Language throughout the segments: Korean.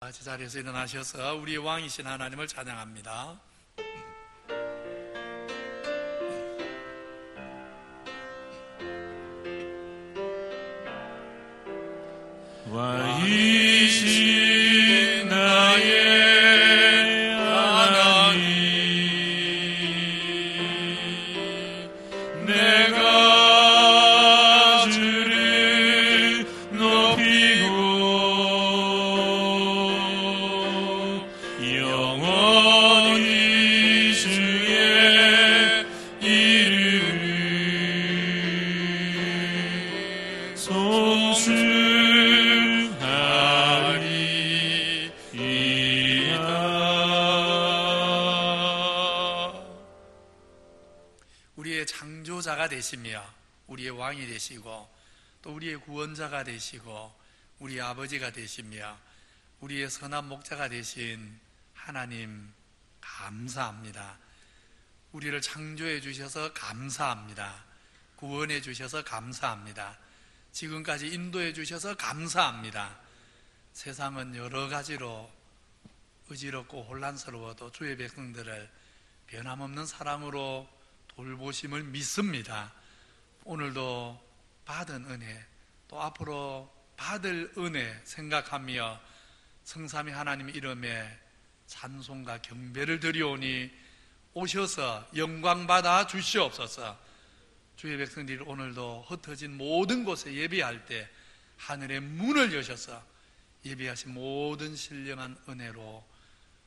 제자리에서 일어나셔서 우리의 왕이신 하나님을 찬양합니다. 왕이신 나의 하나님, 내가 주를 높이고 영원히 주의 이름을 우리의 창조자가 되시며 우리의 왕이 되시고 또 우리의 구원자가 되시고 우리의 아버지가 되시며 우리의 선한 목자가 되신 하나님 감사합니다. 우리를 창조해 주셔서 감사합니다. 구원해 주셔서 감사합니다. 지금까지 인도해 주셔서 감사합니다. 세상은 여러 가지로 어지럽고 혼란스러워도 주의 백성들을 변함없는 사랑으로 돌보심을 믿습니다. 오늘도 받은 은혜, 또 앞으로 받을 은혜 생각하며 성삼위 하나님 이름에 찬송과 경배를 드리오니 오셔서 영광받아 주시옵소서. 주의 백성들이 오늘도 흩어진 모든 곳에 예배할 때 하늘의 문을 여셔서 예배하신 모든 신령한 은혜로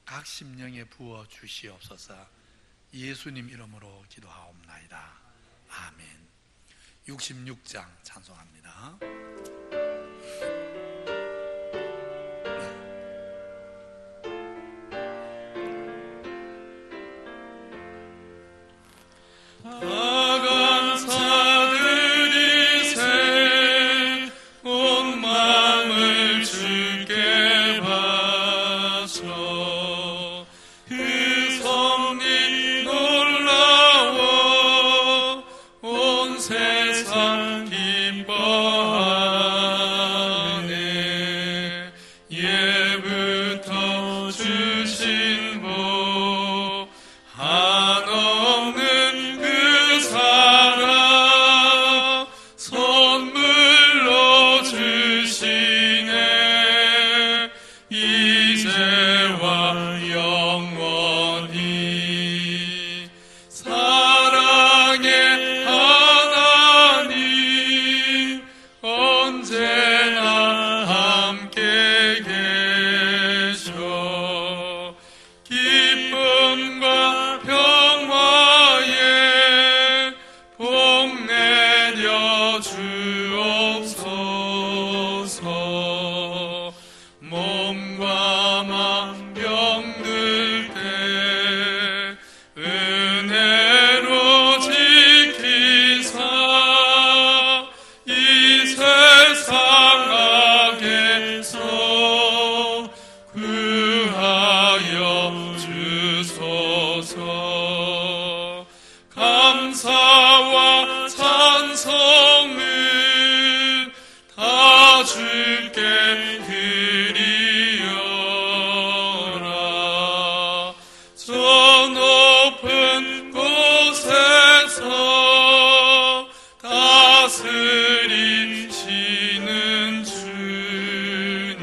각 심령에 부어 주시옵소서. 예수님 이름으로 기도하옵나이다. 아멘. 66장 찬송합니다. 감사와 찬송은 다 주께 드리어라. 저 높은 곳에서 다스리시는 주님,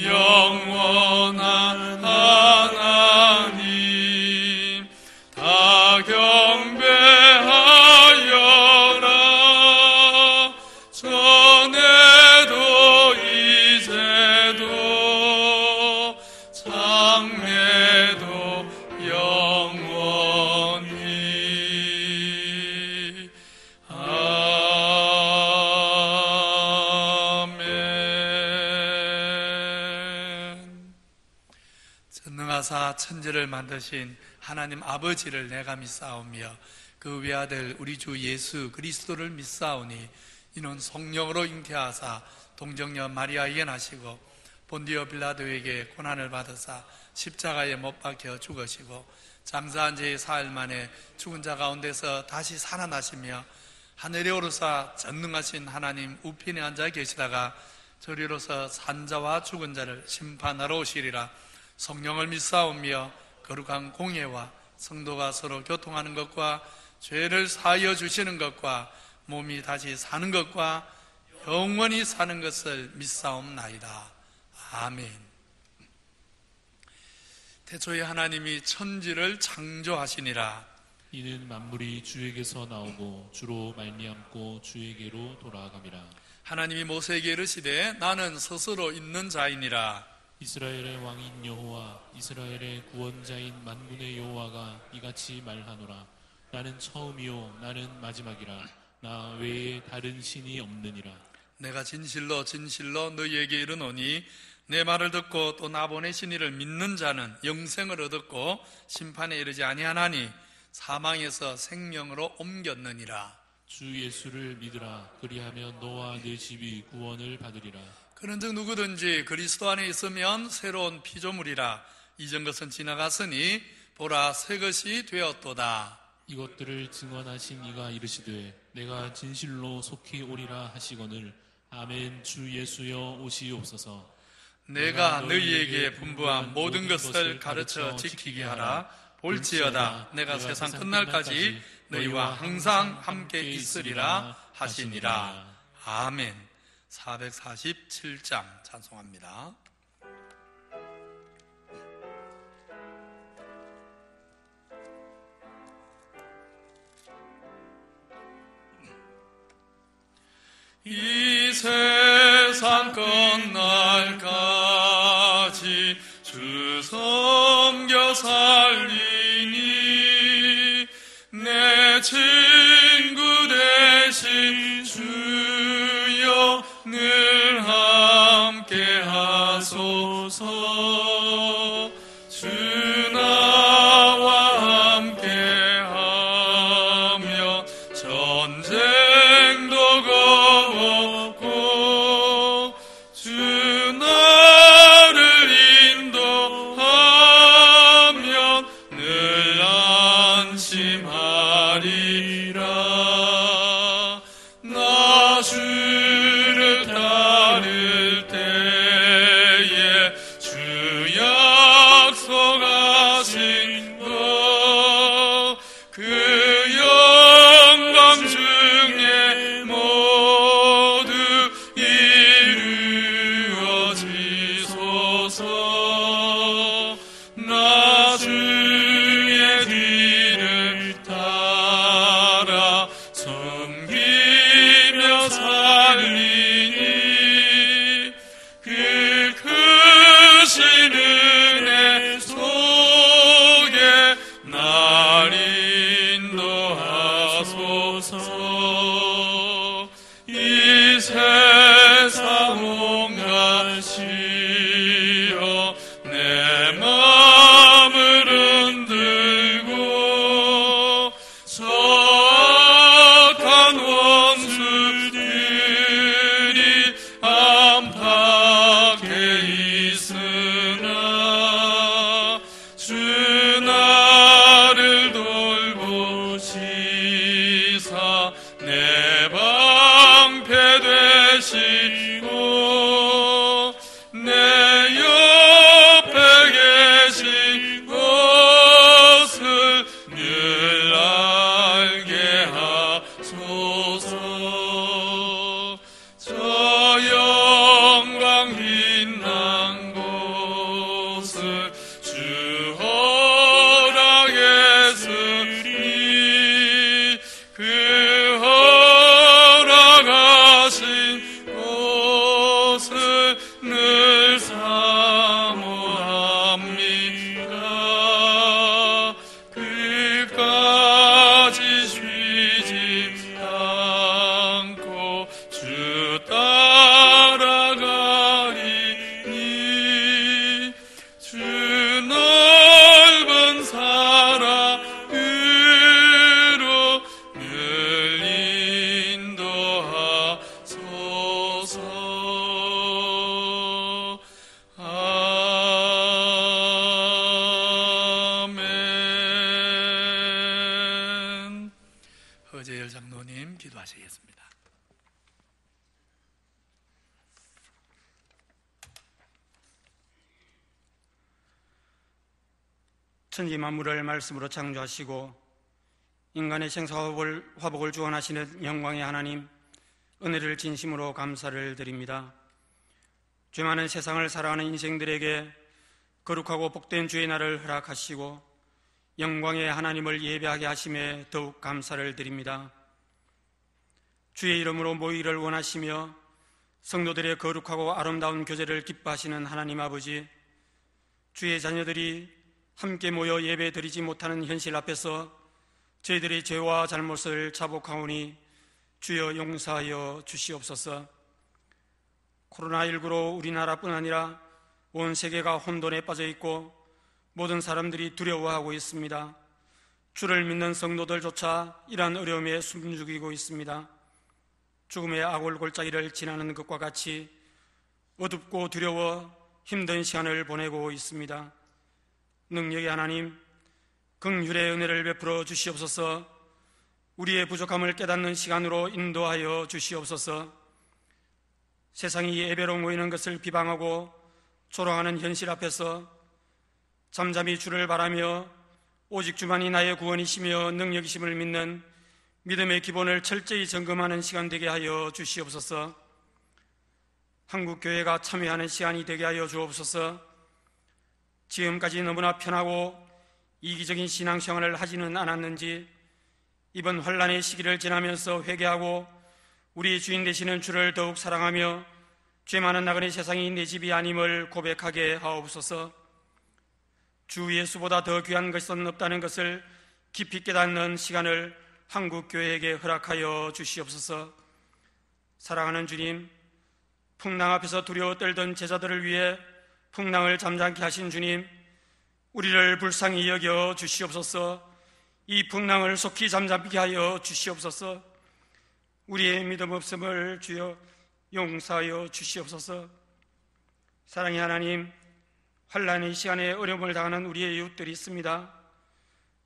영원한 하나님 다 경배하여라. 전에도 이제도 장래도 영원히. 아멘. 전능하사 천지를 만드신 하나님 아버지를 내가 믿사오며 그 외아들 우리 주 예수 그리스도를 믿사오니 이는 성령으로 잉태하사 동정녀 마리아에게 나시고 본디오 빌라도에게 고난을 받으사 십자가에 못 박혀 죽으시고 장사한 지 사흘 만에 죽은 자 가운데서 다시 살아나시며 하늘에 오르사 전능하신 하나님 우편에 앉아 계시다가 저리로서 산자와 죽은 자를 심판하러 오시리라. 성령을 믿사오며 거룩한 공예와 성도가 서로 교통하는 것과 죄를 사하여 주시는 것과 몸이 다시 사는 것과 영원히 사는 것을 믿사옵나이다. 아멘. 태초에 하나님이 천지를 창조하시니라. 이는 만물이 주에게서 나오고 주로 말미암고 주에게로 돌아감이라. 하나님이 모세에게 이르시되 나는 스스로 있는 자이니라. 이스라엘의 왕인 여호와 이스라엘의 구원자인 만군의 여호와가 이같이 말하노라. 나는 처음이요 나는 마지막이라. 나 외에 다른 신이 없느니라. 내가 진실로 진실로 너희에게 이르노니 내 말을 듣고 또 나 보내신 이를 믿는 자는 영생을 얻었고 심판에 이르지 아니하나니 사망에서 생명으로 옮겼느니라. 주 예수를 믿으라. 그리하면 너와 네 집이 구원을 받으리라. 그런즉 누구든지 그리스도 안에 있으면 새로운 피조물이라. 이전 것은 지나갔으니 보라 새 것이 되었도다. 이것들을 증언하신 이가 이르시되 내가 진실로 속히 오리라 하시거늘 아멘. 주 예수여 오시옵소서. 내가 너희에게 분부한 모든 것을 가르쳐 지키게 하라. 볼지어다 내가 세상 끝날까지 너희와 항상 함께 있으리라 하시니라. 아멘. 447장 찬송합니다. 이 세상 끝날까지 주 섬겨 살리니 내 친구 되신 주여 늘 함께 하소서. 주 나와 함께 하며 전쟁도 거웠고 주 나를 인도하면 늘 안심하리라. 나 주를 따를 때에 주 약속하신 것 그 영광 중에 모두 이루어지소서. 나 주의 뒤를 따라 섬기며 살리니 그 크신 은혜 속에 날 인도하소서. 이 세상 온갖 시여 내 마음을 흔들고 선악한 원수들이 안팎에 있으나 주 나를 돌보시사 내 방패 되시고 내 옆에 계신 것을 늘 알게 하소서. 저 영광 빛난 곳을 주 허락했으니 그 허락하신 곳을 늘 사모합니다. 끝까지 쉬지 않고 주 따라가리니 주 넓은 사랑으로 늘 인도하소서. 아멘. 허재열 장로님 기도하시겠습니다. 천지 만물을 말씀으로 창조하시고 인간의 생사화복을 주관하시는 영광의 하나님, 은혜를 진심으로 감사를 드립니다. 죄 많은 세상을 살아가는 인생들에게 거룩하고 복된 주의 날을 허락하시고 영광의 하나님을 예배하게 하심에 더욱 감사를 드립니다. 주의 이름으로 모이기를 원하시며 성도들의 거룩하고 아름다운 교제를 기뻐하시는 하나님 아버지, 주의 자녀들이 함께 모여 예배 드리지 못하는 현실 앞에서 저희들의 죄와 잘못을 자복하오니 주여 용서하여 주시옵소서. 코로나19로 우리나라뿐 아니라 온 세계가 혼돈에 빠져 있고 모든 사람들이 두려워하고 있습니다. 주를 믿는 성도들조차 이러한 어려움에 숨죽이고 있습니다. 죽음의 아골골짜기를 지나는 것과 같이 어둡고 두려워 힘든 시간을 보내고 있습니다. 능력의 하나님, 긍휼의 은혜를 베풀어 주시옵소서. 우리의 부족함을 깨닫는 시간으로 인도하여 주시옵소서. 세상이 예배로 모이는 것을 비방하고 조롱하는 현실 앞에서 잠잠히 주를 바라며 오직 주만이 나의 구원이시며 능력이심을 믿는 믿음의 기본을 철저히 점검하는 시간 되게 하여 주시옵소서. 한국교회가 참여하는 시간이 되게 하여 주옵소서. 지금까지 너무나 편하고 이기적인 신앙생활을 하지는 않았는지 이번 환난의 시기를 지나면서 회개하고 우리 주인 되시는 주를 더욱 사랑하며 죄 많은 나그네 세상이 내 집이 아님을 고백하게 하옵소서. 주 예수보다 더 귀한 것은 없다는 것을 깊이 깨닫는 시간을 한국교회에게 허락하여 주시옵소서. 사랑하는 주님, 풍랑 앞에서 두려워 떨던 제자들을 위해 풍랑을 잠잠케 하신 주님, 우리를 불쌍히 여겨 주시옵소서. 이 풍랑을 속히 잠잠케 하여 주시옵소서. 우리의 믿음 없음을 주여 용서하여 주시옵소서. 사랑의 하나님, 환난의 시간에 어려움을 당하는 우리의 이웃들이 있습니다.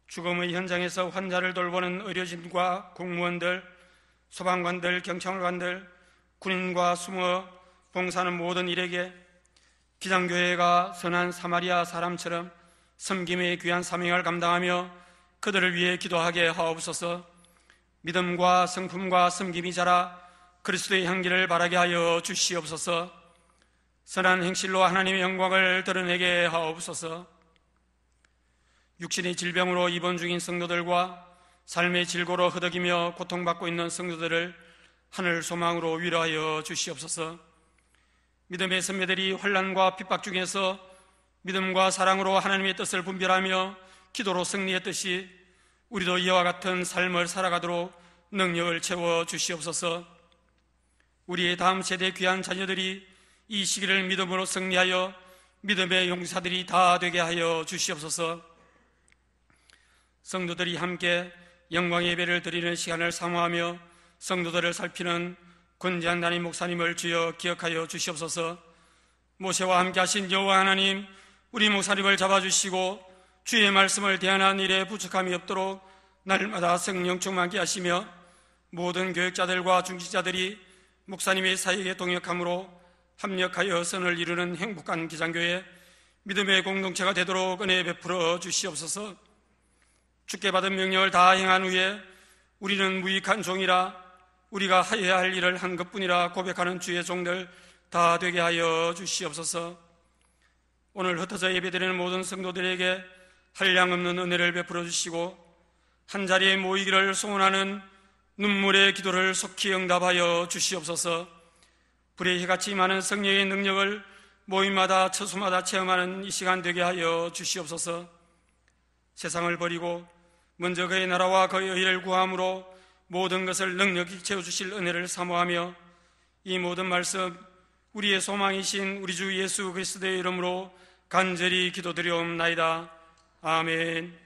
죽음의 현장에서 환자를 돌보는 의료진과 공무원들, 소방관들, 경찰관들, 군인과 숨어 봉사하는 모든 일에게 기장교회가 선한 사마리아 사람처럼 섬김의 귀한 사명을 감당하며 그들을 위해 기도하게 하옵소서. 믿음과 성품과 섬김이 자라 그리스도의 향기를 바라게 하여 주시옵소서. 선한 행실로 하나님의 영광을 드러내게 하옵소서. 육신의 질병으로 입원 중인 성도들과 삶의 질고로 허덕이며 고통받고 있는 성도들을 하늘 소망으로 위로하여 주시옵소서. 믿음의 선배들이 환난과 핍박 중에서 믿음과 사랑으로 하나님의 뜻을 분별하며 기도로 승리했듯이 우리도 이와 같은 삶을 살아가도록 능력을 채워 주시옵소서. 우리의 다음 세대 귀한 자녀들이 이 시기를 믿음으로 승리하여 믿음의 용사들이 다 되게 하여 주시옵소서. 성도들이 함께 영광의 예배를 드리는 시간을 사모하며 성도들을 살피는 권지한 담임 목사님을 주여 기억하여 주시옵소서. 모세와 함께 하신 여호와 하나님, 우리 목사님을 잡아주시고 주의 말씀을 대하는 일에 부족함이 없도록 날마다 성령 충만케 하시며 모든 교역자들과 중직자들이 목사님의 사역에 동역함으로 합력하여 선을 이루는 행복한 기장교회 믿음의 공동체가 되도록 은혜 베풀어 주시옵소서. 주께 받은 명령을 다 행한 후에 우리는 무익한 종이라 우리가 하여야 할 일을 한 것뿐이라 고백하는 주의 종들 다 되게 하여 주시옵소서. 오늘 흩어져 예배드리는 모든 성도들에게 한량없는 은혜를 베풀어 주시고 한자리에 모이기를 소원하는 눈물의 기도를 속히 응답하여 주시옵소서. 불의 해같이 많은 성령의 능력을 모임마다 처소마다 체험하는 이 시간 되게 하여 주시옵소서. 세상을 버리고 먼저 그의 나라와 그의 의를 구함으로 모든 것을 넉넉히 채워주실 은혜를 사모하며 이 모든 말씀 우리의 소망이신 우리 주 예수 그리스도의 이름으로 간절히 기도드리옵나이다. 아멘.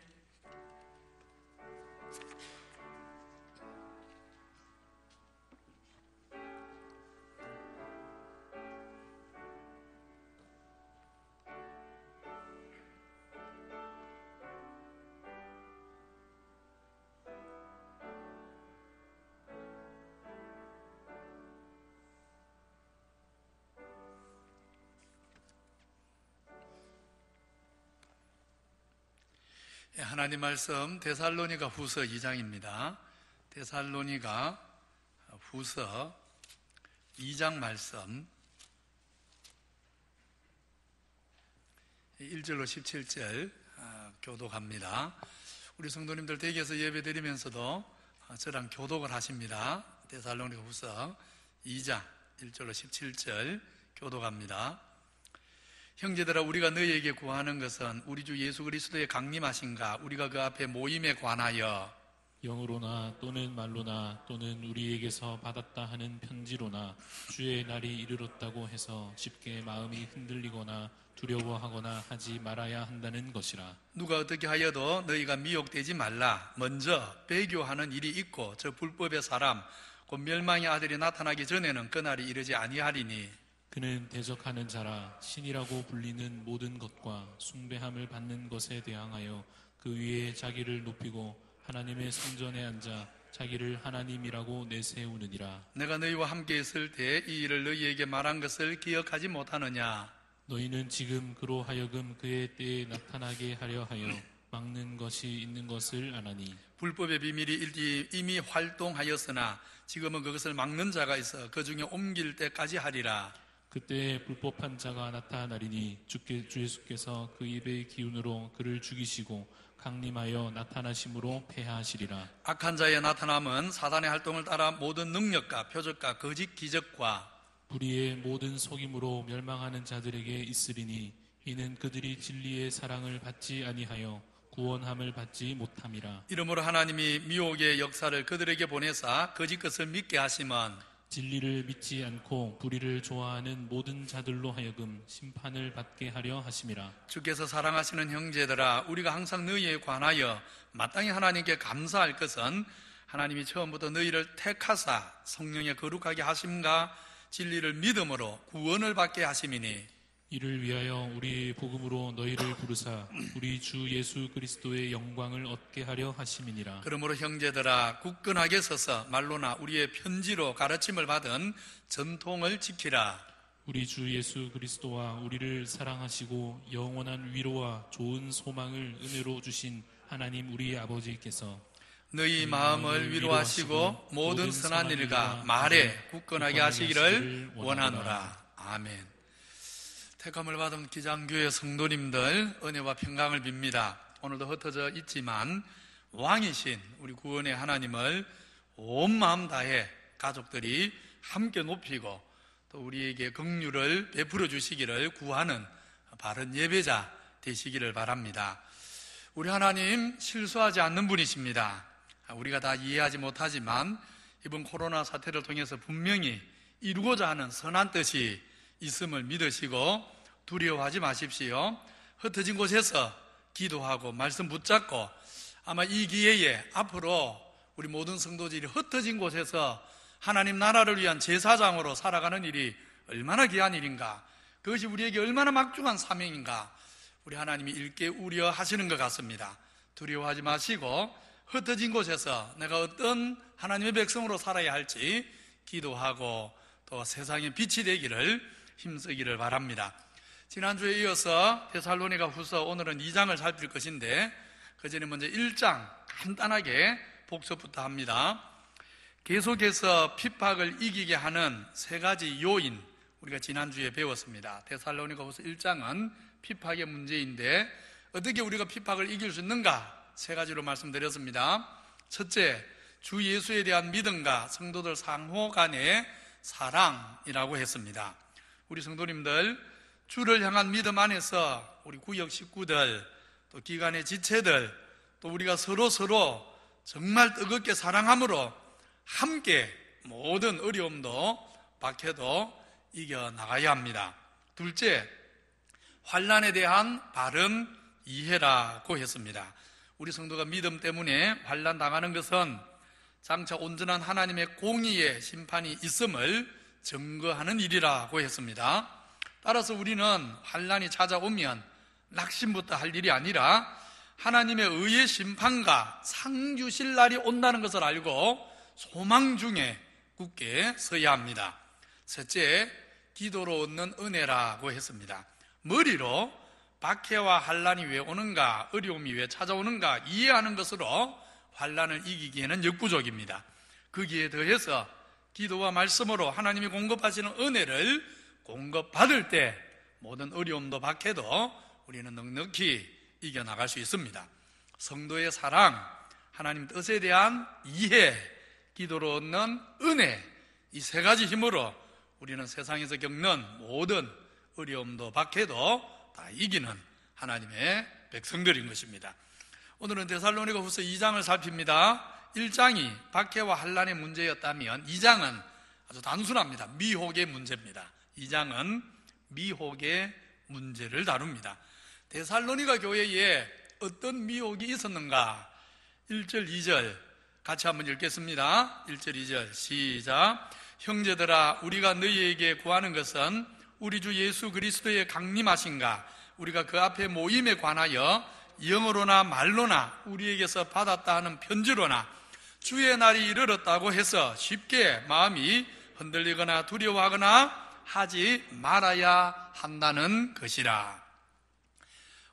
하나님 말씀 데살로니가 후서 2장입니다. 데살로니가 후서 2장 말씀 1절로 17절 교독합니다. 우리 성도님들 댁에서 예배 드리면서도 저랑 교독을 하십니다. 데살로니가 후서 2장 1절로 17절 교독합니다. 형제들아, 우리가 너희에게 구하는 것은 우리 주 예수 그리스도의 강림하신가 우리가 그 앞에 모임에 관하여 영으로나 또는 말로나 또는 우리에게서 받았다 하는 편지로나 주의 날이 이르렀다고 해서 쉽게 마음이 흔들리거나 두려워하거나 하지 말아야 한다는 것이라. 누가 어떻게 하여도 너희가 미혹되지 말라. 먼저 배교하는 일이 있고 저 불법의 사람 곧 멸망의 아들이 나타나기 전에는 그날이 이르지 아니하리니 그는 대적하는 자라. 신이라고 불리는 모든 것과 숭배함을 받는 것에 대항하여 그 위에 자기를 높이고 하나님의 성전에 앉아 자기를 하나님이라고 내세우느니라. 내가 너희와 함께 있을 때 이 일을 너희에게 말한 것을 기억하지 못하느냐. 너희는 지금 그로 하여금 그의 때에 나타나게 하려 하여 막는 것이 있는 것을 아나니 불법의 비밀이 이미 활동하였으나 지금은 그것을 막는 자가 있어 그 중에 옮길 때까지 하리라. 그때 불법한 자가 나타나리니 주 예수께서 그 입의 기운으로 그를 죽이시고 강림하여 나타나심으로 폐하하시리라. 악한 자의 나타남은 사단의 활동을 따라 모든 능력과 표적과 거짓 기적과 불의의 모든 속임으로 멸망하는 자들에게 있으리니 이는 그들이 진리의 사랑을 받지 아니하여 구원함을 받지 못함이라. 이러므로 하나님이 미혹의 역사를 그들에게 보내사 거짓 것을 믿게 하심은 진리를 믿지 않고 불의를 좋아하는 모든 자들로 하여금 심판을 받게 하려 하심이라. 주께서 사랑하시는 형제들아, 우리가 항상 너희에 관하여 마땅히 하나님께 감사할 것은 하나님이 처음부터 너희를 택하사 성령에 거룩하게 하심과 진리를 믿음으로 구원을 받게 하심이니 이를 위하여 우리 복음으로 너희를 부르사 우리 주 예수 그리스도의 영광을 얻게 하려 하심이니라. 그러므로 형제들아, 굳건하게 서서 말로나 우리의 편지로 가르침을 받은 전통을 지키라. 우리 주 예수 그리스도와 우리를 사랑하시고 영원한 위로와 좋은 소망을 은혜로 주신 하나님 우리 아버지께서 너희 마음을 위로하시고 모든 선한 일과 말에 굳건하게 하시기를 원하노라. 아멘. 택함을 받은 기장교회 성도님들 은혜와 평강을 빕니다. 오늘도 흩어져 있지만 왕이신 우리 구원의 하나님을 온 마음 다해 가족들이 함께 높이고 또 우리에게 긍휼을 베풀어 주시기를 구하는 바른 예배자 되시기를 바랍니다. 우리 하나님 실수하지 않는 분이십니다. 우리가 다 이해하지 못하지만 이번 코로나 사태를 통해서 분명히 이루고자 하는 선한 뜻이 있음을 믿으시고 두려워하지 마십시오. 흩어진 곳에서 기도하고 말씀 붙잡고 아마 이 기회에 앞으로 우리 모든 성도들이 흩어진 곳에서 하나님 나라를 위한 제사장으로 살아가는 일이 얼마나 귀한 일인가, 그것이 우리에게 얼마나 막중한 사명인가 우리 하나님이 일깨우려 하시는 것 같습니다. 두려워하지 마시고 흩어진 곳에서 내가 어떤 하나님의 백성으로 살아야 할지 기도하고 또 세상의 빛이 되기를 힘쓰기를 바랍니다. 지난주에 이어서 데살로니가 후서 오늘은 2장을 살필 것인데 그 전에 먼저 1장 간단하게 복습부터 합니다. 계속해서 핍박을 이기게 하는 세 가지 요인 우리가 지난주에 배웠습니다. 데살로니가 후서 1장은 핍박의 문제인데 어떻게 우리가 핍박을 이길 수 있는가 세 가지로 말씀드렸습니다. 첫째, 주 예수에 대한 믿음과 성도들 상호 간의 사랑이라고 했습니다. 우리 성도님들 주를 향한 믿음 안에서 우리 구역 식구들 또 기관의 지체들 또 우리가 서로 정말 뜨겁게 사랑함으로 함께 모든 어려움도 박해도 이겨나가야 합니다. 둘째, 환난에 대한 바른 이해라고 했습니다. 우리 성도가 믿음 때문에 환난 당하는 것은 장차 온전한 하나님의 공의의 심판이 있음을 증거하는 일이라고 했습니다. 따라서 우리는 환난이 찾아오면 낙심부터 할 일이 아니라 하나님의 의의 심판과 상 주실 날이 온다는 것을 알고 소망 중에 굳게 서야 합니다. 셋째, 기도로 얻는 은혜라고 했습니다. 머리로 박해와 환란이 왜 오는가, 어려움이 왜 찾아오는가 이해하는 것으로 환란을 이기기에는 역부족입니다. 거기에 더해서 기도와 말씀으로 하나님이 공급하시는 은혜를 공급받을 때 모든 어려움도 박해도 우리는 넉넉히 이겨나갈 수 있습니다. 성도의 사랑, 하나님 뜻에 대한 이해, 기도로 얻는 은혜, 이 세 가지 힘으로 우리는 세상에서 겪는 모든 어려움도 박해도 다 이기는 하나님의 백성들인 것입니다. 오늘은 데살로니가후서 2장을 살핍니다. 1장이 박해와 환란의 문제였다면 2장은 아주 단순합니다. 미혹의 문제입니다. 2장은 미혹의 문제를 다룹니다. 데살로니가 교회에 어떤 미혹이 있었는가? 1절, 2절 같이 한번 읽겠습니다. 1절, 2절 시작. 형제들아, 우리가 너희에게 구하는 것은 우리 주 예수 그리스도의 강림하신가, 우리가 그 앞에 모임에 관하여 영어로나 말로나 우리에게서 받았다 하는 편지로나 주의 날이 이르렀다고 해서 쉽게 마음이 흔들리거나 두려워하거나 하지 말아야 한다는 것이라.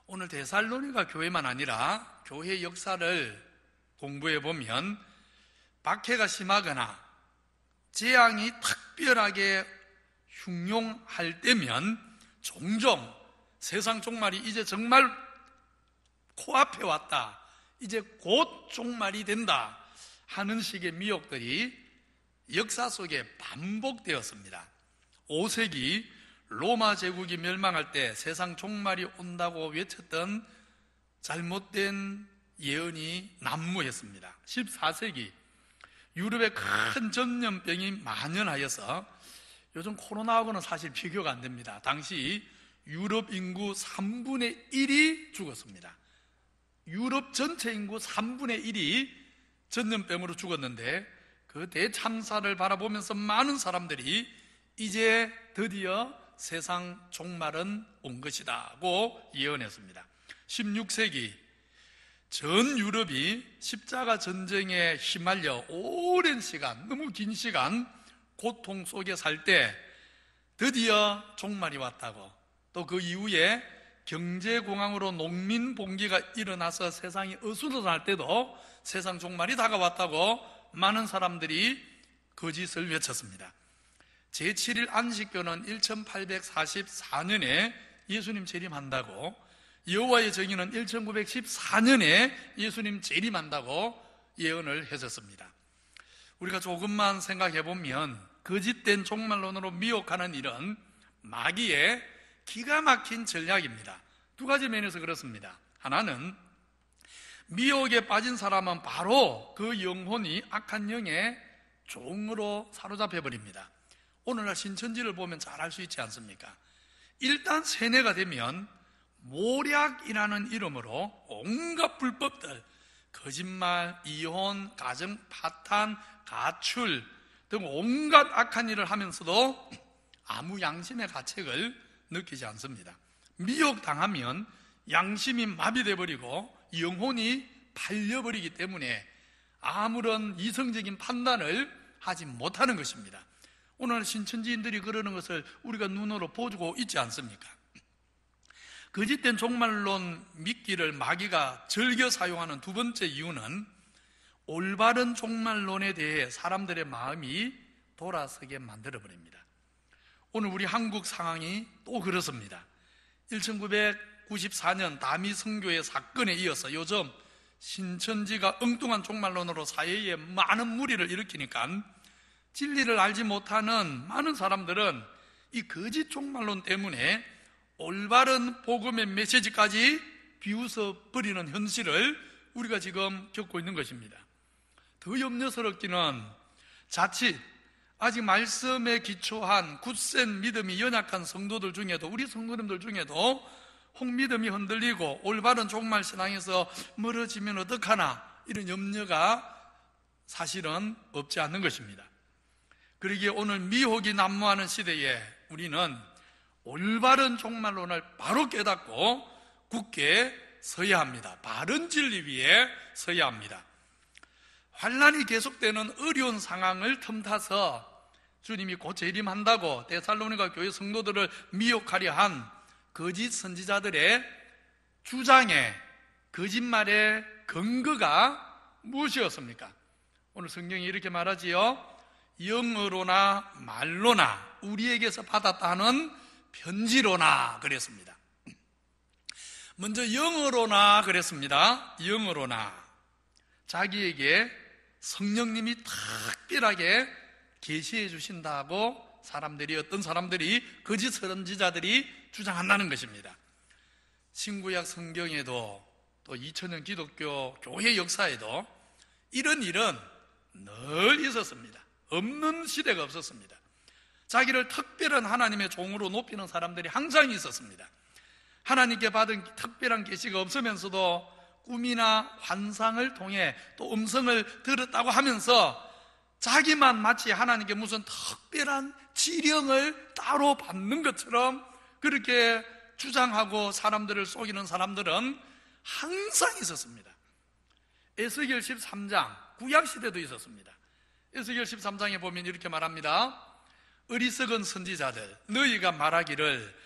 오늘 데살로니가 교회만 아니라 교회 역사를 공부해 보면 박해가 심하거나 재앙이 특별하게 흉용할 때면 종종 세상 종말이 이제 정말 코앞에 왔다, 이제 곧 종말이 된다 하는 식의 미혹들이 역사 속에 반복되었습니다. 5세기 로마 제국이 멸망할 때 세상 종말이 온다고 외쳤던 잘못된 예언이 난무했습니다. 14세기 유럽에 큰 전염병이 만연하여서, 요즘 코로나하고는 사실 비교가 안 됩니다. 당시 유럽 인구 3분의 1이 죽었습니다. 유럽 전체 인구 3분의 1이 전염병으로 죽었는데, 그 대참사를 바라보면서 많은 사람들이 이제 드디어 세상 종말은 온 것이다고 예언했습니다. 16세기 전 유럽이 십자가 전쟁에 휘말려 오랜 시간, 너무 긴 시간 고통 속에 살 때 드디어 종말이 왔다고, 또 그 이후에 경제공황으로 농민봉기가 일어나서 세상이 어수선할 때도 세상 종말이 다가왔다고 많은 사람들이 거짓을 외쳤습니다. 제7일 안식교는 1844년에 예수님 재림한다고, 여호와의 정의는 1914년에 예수님 재림한다고 예언을 했었습니다. 우리가 조금만 생각해 보면 거짓된 종말론으로 미혹하는 일은 마귀의 기가 막힌 전략입니다. 두 가지 면에서 그렇습니다. 하나는 미혹에 빠진 사람은 바로 그 영혼이 악한 영의 종으로 사로잡혀 버립니다. 오늘날 신천지를 보면 잘 알 수 있지 않습니까? 일단 세뇌가 되면 모략이라는 이름으로 온갖 불법들, 거짓말, 이혼, 가정 파탄, 가출 등 온갖 악한 일을 하면서도 아무 양심의 가책을 느끼지 않습니다. 미혹당하면 양심이 마비돼 버리고 영혼이 팔려버리기 때문에 아무런 이성적인 판단을 하지 못하는 것입니다. 오늘 신천지인들이 그러는 것을 우리가 눈으로 보고 있지 않습니까? 거짓된 종말론 믿기를 마귀가 즐겨 사용하는 두 번째 이유는 올바른 종말론에 대해 사람들의 마음이 돌아서게 만들어버립니다. 오늘 우리 한국 상황이 또 그렇습니다. 1994년 다미 선교의 사건에 이어서 요즘 신천지가 엉뚱한 종말론으로 사회에 많은 무리를 일으키니까 진리를 알지 못하는 많은 사람들은 이 거짓 종말론 때문에 올바른 복음의 메시지까지 비웃어버리는 현실을 우리가 지금 겪고 있는 것입니다. 더 염려스럽기는 자칫 아직 말씀에 기초한 굳센 믿음이 연약한 성도들 중에도, 우리 성도님들 중에도 혹믿음이 흔들리고 올바른 종말 신앙에서 멀어지면 어떡하나, 이런 염려가 사실은 없지 않는 것입니다. 그러기에 오늘 미혹이 난무하는 시대에 우리는 올바른 종말론을 바로 깨닫고 굳게 서야 합니다. 바른 진리 위에 서야 합니다. 환란이 계속되는 어려운 상황을 틈타서 주님이 곧 재림한다고 데살로니가 교회 성도들을 미혹하려 한 거짓 선지자들의 주장의 거짓말의 근거가 무엇이었습니까? 오늘 성경이 이렇게 말하지요. 영어로나 말로나 우리에게서 받았다는 편지로나 그랬습니다. 먼저 영어로나 그랬습니다. 영어로나 자기에게 성령님이 특별하게 계시해 주신다고 어떤 사람들이 거짓 선지자들이 주장한다는 것입니다. 신구약 성경에도 또 2000년 기독교 교회 역사에도 이런 일은 늘 있었습니다. 없는 시대가 없었습니다. 자기를 특별한 하나님의 종으로 높이는 사람들이 항상 있었습니다. 하나님께 받은 특별한 계시가 없으면서도 꿈이나 환상을 통해 또 음성을 들었다고 하면서 자기만 마치 하나님께 무슨 특별한 지령을 따로 받는 것처럼 그렇게 주장하고 사람들을 속이는 사람들은 항상 있었습니다. 에스겔 13장 구약시대도 있었습니다. 에스겔 13장에 보면 이렇게 말합니다. 어리석은 선지자들 너희가 말하기를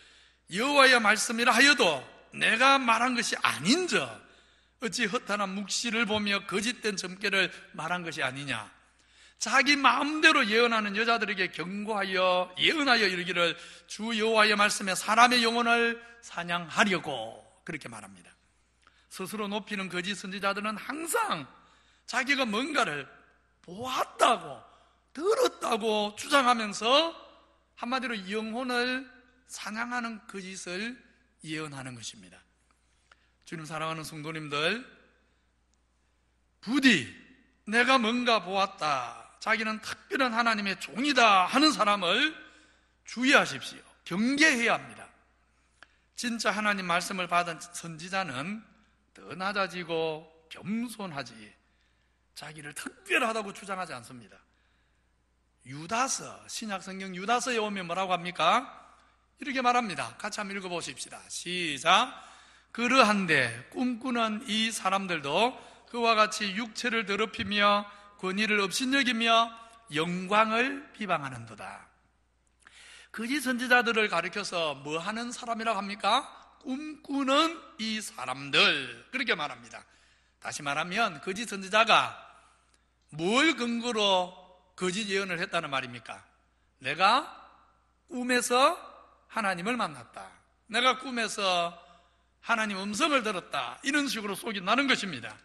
여호와의 말씀이라 하여도 내가 말한 것이 아닌저 어찌 허탄한 묵시를 보며 거짓된 점괘를 말한 것이 아니냐. 자기 마음대로 예언하는 여자들에게 경고하여 예언하여 이르기를 주 여호와의 말씀에 사람의 영혼을 사냥하려고 그렇게 말합니다. 스스로 높이는 거짓 선지자들은 항상 자기가 뭔가를 보았다고 들었다고 주장하면서 한마디로 영혼을 사냥하는 거짓을 예언하는 것입니다. 주님 사랑하는 성도님들, 부디 내가 뭔가 보았다, 자기는 특별한 하나님의 종이다 하는 사람을 주의하십시오. 경계해야 합니다. 진짜 하나님 말씀을 받은 선지자는 더 낮아지고 겸손하지 자기를 특별하다고 주장하지 않습니다. 유다서, 신약성경 유다서에 오면 뭐라고 합니까? 이렇게 말합니다. 같이 한번 읽어보십시다. 시작. 그러한데 꿈꾸는 이 사람들도 그와 같이 육체를 더럽히며 권위를 업신여기며 영광을 비방하는도다. 거짓 선지자들을 가리켜서 뭐 하는 사람이라고 합니까? 꿈꾸는 이 사람들, 그렇게 말합니다. 다시 말하면 거짓 선지자가 뭘 근거로 거짓 예언을 했다는 말입니까? 내가 꿈에서 하나님을 만났다, 내가 꿈에서 하나님 음성을 들었다, 이런 식으로 속인다는 것입니다.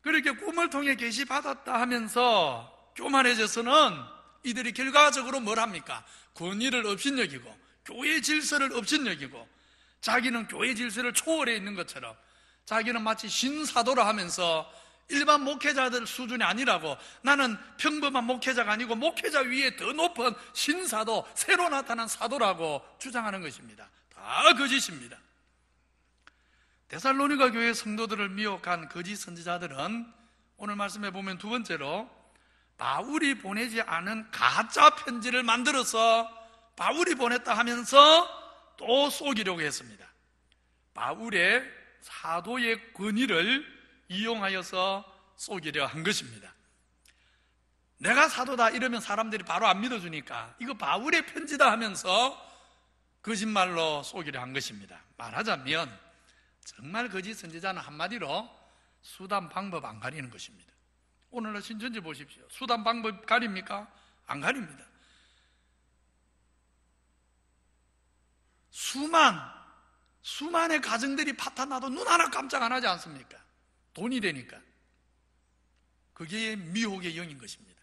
그렇게 꿈을 통해 계시받았다 하면서 교만해져서는 이들이 결과적으로 뭘 합니까? 권위를 업신여기고 교회 질서를 업신여기고 자기는 교회 질서를 초월해 있는 것처럼 자기는 마치 신사도라 하면서 일반 목회자들 수준이 아니라고, 나는 평범한 목회자가 아니고 목회자 위에 더 높은 신사도, 새로 나타난 사도라고 주장하는 것입니다. 다 거짓입니다. 데살로니가 교회 성도들을 미혹한 거짓 선지자들은 오늘 말씀에 보면 두 번째로 바울이 보내지 않은 가짜 편지를 만들어서 바울이 보냈다 하면서 또 속이려고 했습니다. 바울의 사도의 권위를 이용하여서 속이려 한 것입니다. 내가 사도다 이러면 사람들이 바로 안 믿어주니까 이거 바울의 편지다 하면서 거짓말로 속이려 한 것입니다. 말하자면 정말 거짓 선지자는 한마디로 수단 방법 안 가리는 것입니다. 오늘날 신천지 보십시오. 수단 방법 가립니까? 안 가립니다. 수만의 가정들이 파탄나도 눈 하나 깜짝 안 하지 않습니까? 돈이 되니까. 그게 미혹의 영인 것입니다.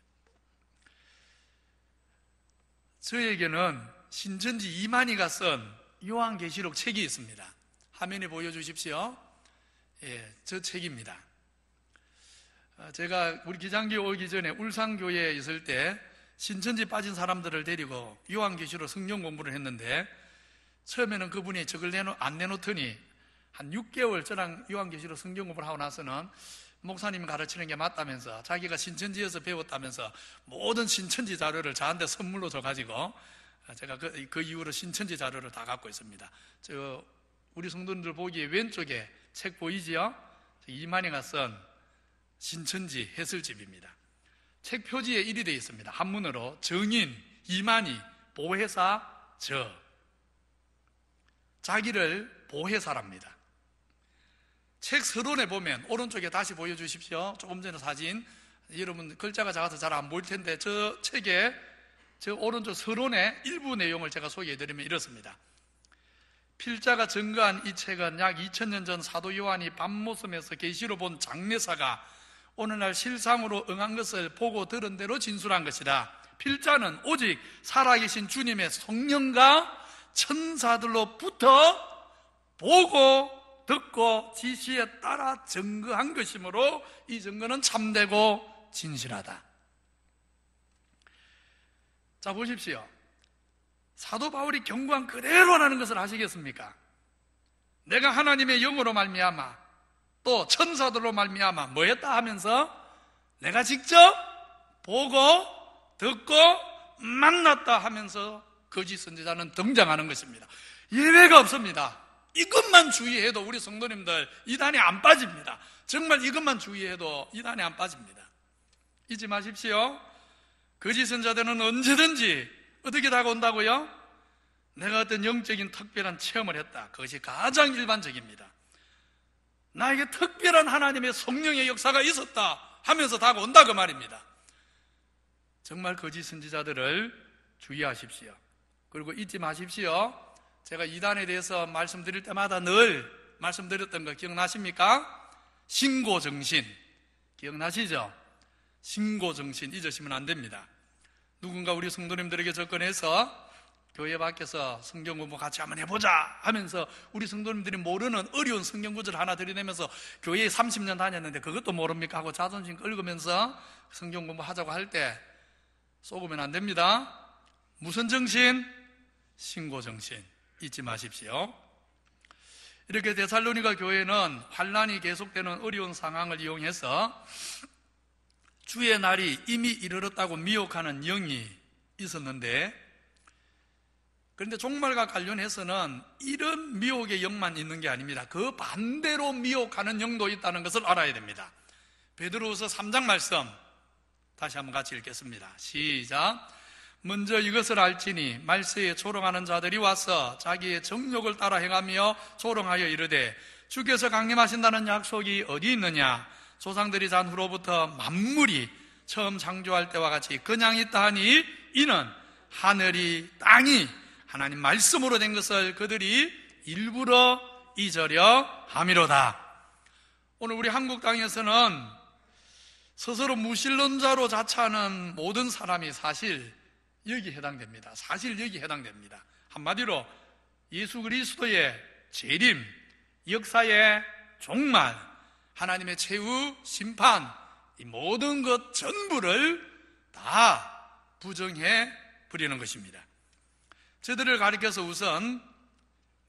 저에게는 신천지 이만희가 쓴 요한계시록 책이 있습니다. 화면에 보여주십시오. 예, 저 책입니다. 제가 우리 기장교회 오기 전에 울산교회에 있을 때 신천지 빠진 사람들을 데리고 요한계시록 성경 공부를 했는데, 처음에는 그분이 저걸 안 내놓더니 한 6개월 저랑 요한계시록 성경 공부를 하고 나서는 목사님이 가르치는 게 맞다면서, 자기가 신천지에서 배웠다면서 모든 신천지 자료를 저한테 선물로 줘가지고 제가 그 이후로 신천지 자료를 다 갖고 있습니다. 우리 성도님들 보기에 왼쪽에 책 보이지요? 이만희가 쓴 신천지 해설집입니다. 책 표지에 이리 되어 있습니다. 한문으로 정인 이만희 보혜사 저. 자기를 보혜사랍니다. 책 서론에 보면 오른쪽에 다시 보여주십시오. 조금 전에 사진, 여러분 글자가 작아서 잘 안 보일 텐데 저 책에 저 오른쪽 서론의 일부 내용을 제가 소개해드리면 이렇습니다. 필자가 증거한 이 책은 약 2000년 전 사도 요한이 밤모섬에서 계시로 본 장례사가 오늘날 실상으로 응한 것을 보고 들은 대로 진술한 것이다. 필자는 오직 살아계신 주님의 성령과 천사들로부터 보고 듣고 지시에 따라 증거한 것이므로 이 증거는 참되고 진실하다. 자, 보십시오. 사도 바울이 경고한 그대로라는 것을 아시겠습니까? 내가 하나님의 영으로 말미암아 또 천사들로 말미암아 뭐 했다 하면서 내가 직접 보고 듣고 만났다 하면서 거짓 선지자는 등장하는 것입니다. 예외가 없습니다. 이것만 주의해도 우리 성도님들 이단에 안 빠집니다. 정말 이것만 주의해도 이단에 안 빠집니다. 잊지 마십시오. 거짓 선지자들은 언제든지 어떻게 다가온다고요? 내가 어떤 영적인 특별한 체험을 했다. 그것이 가장 일반적입니다. 나에게 특별한 하나님의 성령의 역사가 있었다 하면서 다가온다 그 말입니다. 정말 거짓 선지자들을 주의하십시오. 그리고 잊지 마십시오. 제가 이단에 대해서 말씀드릴 때마다 늘 말씀드렸던 거 기억나십니까? 신고정신 기억나시죠? 신고정신 잊으시면 안 됩니다. 누군가 우리 성도님들에게 접근해서 교회 밖에서 성경 공부 같이 한번 해보자 하면서 우리 성도님들이 모르는 어려운 성경 구절 하나 들이대면서 교회에 30년 다녔는데 그것도 모릅니까? 하고 자존심 긁으면서 성경 공부 하자고 할 때 속으면 안 됩니다. 무슨 정신? 신고정신 잊지 마십시오. 이렇게 데살로니가 교회는 환난이 계속되는 어려운 상황을 이용해서 주의 날이 이미 이르렀다고 미혹하는 영이 있었는데, 그런데 종말과 관련해서는 이런 미혹의 영만 있는 게 아닙니다. 그 반대로 미혹하는 영도 있다는 것을 알아야 됩니다. 베드로후서 3장 말씀 다시 한번 같이 읽겠습니다. 시작. 먼저 이것을 알지니 말세에 조롱하는 자들이 와서 자기의 정욕을 따라 행하며 조롱하여 이르되 주께서 강림하신다는 약속이 어디 있느냐? 조상들이 잔 후로부터 만물이 처음 창조할 때와 같이 그냥 있다 하니 이는 하늘이 땅이 하나님 말씀으로 된 것을 그들이 일부러 잊으려 함이로다. 오늘 우리 한국 땅에서는 스스로 무신론자로 자처하는 모든 사람이 사실 여기 해당됩니다. 사실 여기 해당됩니다. 한마디로 예수 그리스도의 재림, 역사의 종말, 하나님의 최후 심판, 이 모든 것 전부를 다 부정해 버리는 것입니다. 저들을 가리켜서 우선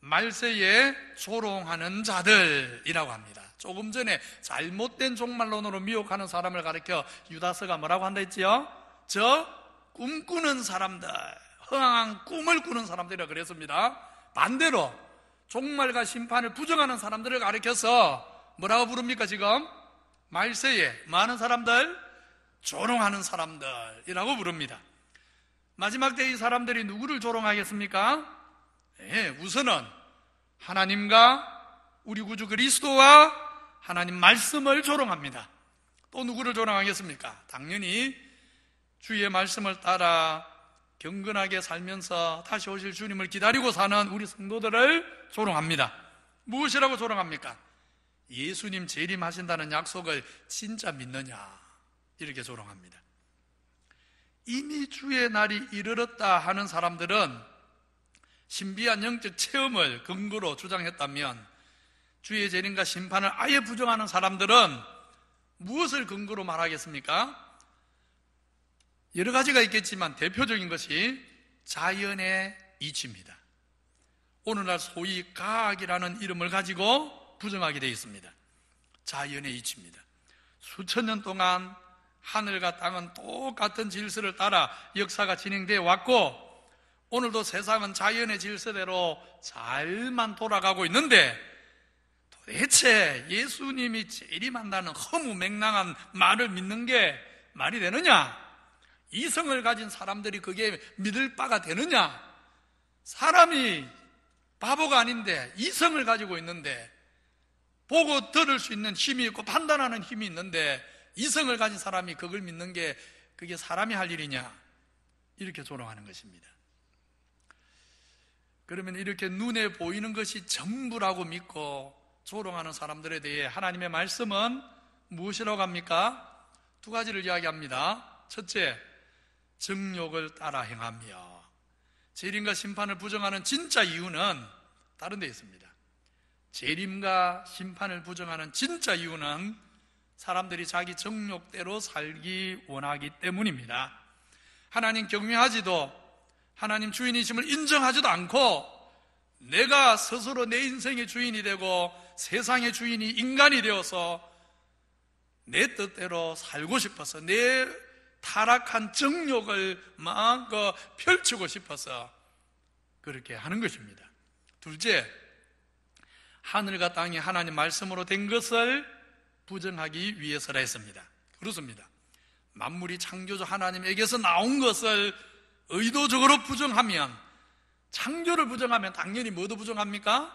말세에 조롱하는 자들이라고 합니다. 조금 전에 잘못된 종말론으로 미혹하는 사람을 가리켜 유다서가 뭐라고 한다 했지요? 저 꿈꾸는 사람들, 허황한 꿈을 꾸는 사람들이라고 그랬습니다. 반대로 종말과 심판을 부정하는 사람들을 가리켜서 뭐라고 부릅니까 지금? 말세에 많은 사람들, 조롱하는 사람들이라고 부릅니다. 마지막 때 이 사람들이 누구를 조롱하겠습니까? 우선은 하나님과 우리 구주 그리스도와 하나님 말씀을 조롱합니다. 또 누구를 조롱하겠습니까? 당연히 주의 말씀을 따라 경건하게 살면서 다시 오실 주님을 기다리고 사는 우리 성도들을 조롱합니다. 무엇이라고 조롱합니까? 예수님 재림하신다는 약속을 진짜 믿느냐, 이렇게 조롱합니다. 이미 주의 날이 이르렀다 하는 사람들은 신비한 영적 체험을 근거로 주장했다면, 주의 재림과 심판을 아예 부정하는 사람들은 무엇을 근거로 말하겠습니까? 여러 가지가 있겠지만 대표적인 것이 자연의 이치입니다. 오늘날 소위 과학이라는 이름을 가지고 부정하게 되어 있습니다. 자연의 이치입니다. 수천 년 동안 하늘과 땅은 똑같은 질서를 따라 역사가 진행되어 왔고, 오늘도 세상은 자연의 질서대로 잘만 돌아가고 있는데, 도대체 예수님이 재림한다는 허무맹랑한 말을 믿는 게 말이 되느냐? 이성을 가진 사람들이 그게 믿을 바가 되느냐? 사람이 바보가 아닌데 이성을 가지고 있는데, 보고 들을 수 있는 힘이 있고 판단하는 힘이 있는데 이성을 가진 사람이 그걸 믿는 게 그게 사람이 할 일이냐, 이렇게 조롱하는 것입니다. 그러면 이렇게 눈에 보이는 것이 전부라고 믿고 조롱하는 사람들에 대해 하나님의 말씀은 무엇이라고 합니까? 두 가지를 이야기합니다. 첫째, 정욕을 따라 행하며. 재림과 심판을 부정하는 진짜 이유는 다른 데 있습니다. 재림과 심판을 부정하는 진짜 이유는 사람들이 자기 정욕대로 살기 원하기 때문입니다. 하나님 경외하지도, 하나님 주인이심을 인정하지도 않고 내가 스스로 내 인생의 주인이 되고 세상의 주인이 인간이 되어서 내 뜻대로 살고 싶어서, 내 타락한 정욕을 마음껏 펼치고 싶어서 그렇게 하는 것입니다. 둘째, 하늘과 땅이 하나님 말씀으로 된 것을 부정하기 위해서라 했습니다. 그렇습니다. 만물이 창조주 하나님에게서 나온 것을 의도적으로 부정하면, 창조를 부정하면 당연히 뭐도 부정합니까?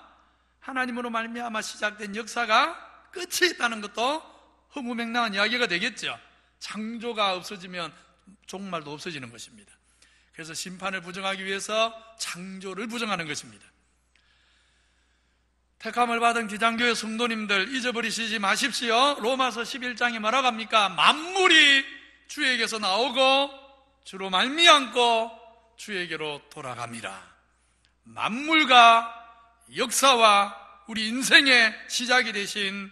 하나님으로 말미암아 시작된 역사가 끝이 있다는 것도 허무맹랑한 이야기가 되겠죠. 창조가 없어지면 종말도 없어지는 것입니다. 그래서 심판을 부정하기 위해서 창조를 부정하는 것입니다. 택함을 받은 기장교회 성도님들, 잊어버리시지 마십시오. 로마서 11장에 뭐라고 합니까? 만물이 주에게서 나오고 주로 말미암고 주에게로 돌아갑니다. 만물과 역사와 우리 인생의 시작이 되신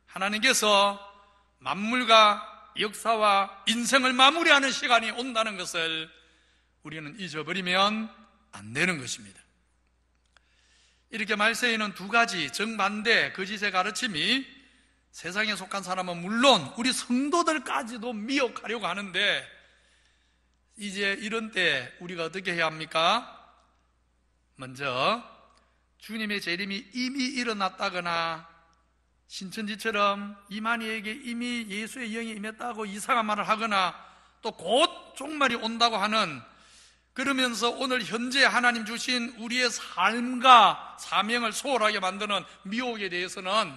하나님께서 만물과 역사와 인생을 마무리하는 시간이 온다는 것을 우리는 잊어버리면 안 되는 것입니다. 이렇게 말세에는 두 가지 정반대 거짓의 가르침이 세상에 속한 사람은 물론 우리 성도들까지도 미혹하려고 하는데, 이제 이런 때 우리가 어떻게 해야 합니까? 먼저 주님의 재림이 이미 일어났다거나 신천지처럼 이만희에게 이미 예수의 영이 임했다고 이상한 말을 하거나 또 곧 종말이 온다고 하는, 그러면서 오늘 현재 하나님 주신 우리의 삶과 사명을 소홀하게 만드는 미혹에 대해서는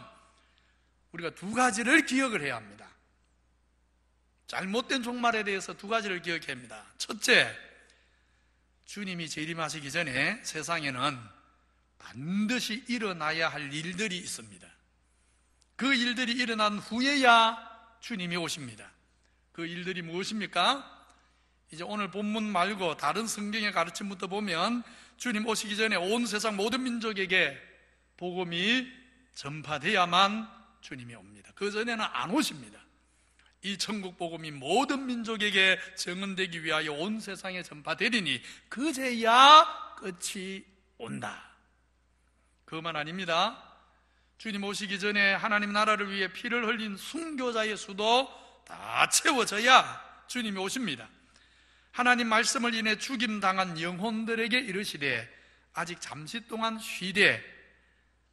우리가 두 가지를 기억을 해야 합니다. 잘못된 종말에 대해서 두 가지를 기억해야 합니다. 첫째, 주님이 재림하시기 전에 세상에는 반드시 일어나야 할 일들이 있습니다. 그 일들이 일어난 후에야 주님이 오십니다. 그 일들이 무엇입니까? 이제 오늘 본문 말고 다른 성경의 가르침부터 보면 주님 오시기 전에 온 세상 모든 민족에게 복음이 전파돼야만 주님이 옵니다. 그 전에는 안 오십니다. 이 천국 복음이 모든 민족에게 증언되기 위하여 온 세상에 전파되리니 그제야 끝이 온다. 그것만 아닙니다. 주님 오시기 전에 하나님 나라를 위해 피를 흘린 순교자의 수도 다 채워져야 주님이 오십니다. 하나님 말씀을 인해 죽임당한 영혼들에게 이르시되 아직 잠시 동안 쉬되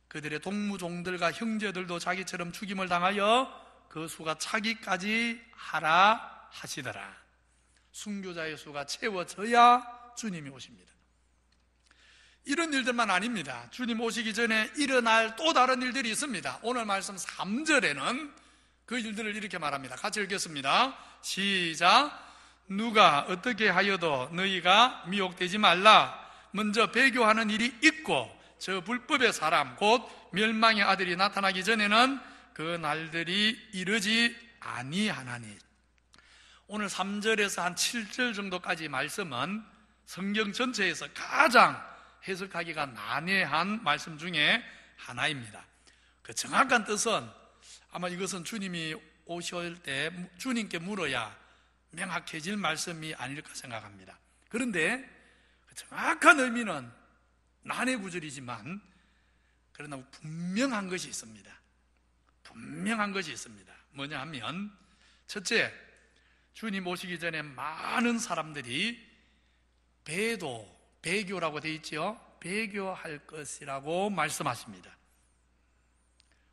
그들의 동무종들과 형제들도 자기처럼 죽임을 당하여 그 수가 차기까지 하라 하시더라. 순교자의 수가 채워져야 주님이 오십니다. 이런 일들만 아닙니다. 주님 오시기 전에 일어날 또 다른 일들이 있습니다. 오늘 말씀 3절에는 그 일들을 이렇게 말합니다. 같이 읽겠습니다. 시작. 누가 어떻게 하여도 너희가 미혹되지 말라. 먼저 배교하는 일이 있고 저 불법의 사람 곧 멸망의 아들이 나타나기 전에는 그 날들이 이르지 아니하나니. 오늘 3절에서 한 7절 정도까지 말씀은 성경 전체에서 가장 해석하기가 난해한 말씀 중에 하나입니다. 그 정확한 뜻은 아마 이것은 주님이 오실 때 주님께 물어야 명확해질 말씀이 아닐까 생각합니다. 그런데 그 정확한 의미는 난해 구절이지만 그러나 분명한 것이 있습니다. 분명한 것이 있습니다. 뭐냐 하면 첫째, 주님 오시기 전에 많은 사람들이 배교라고 되어 있죠. 배교할 것이라고 말씀하십니다.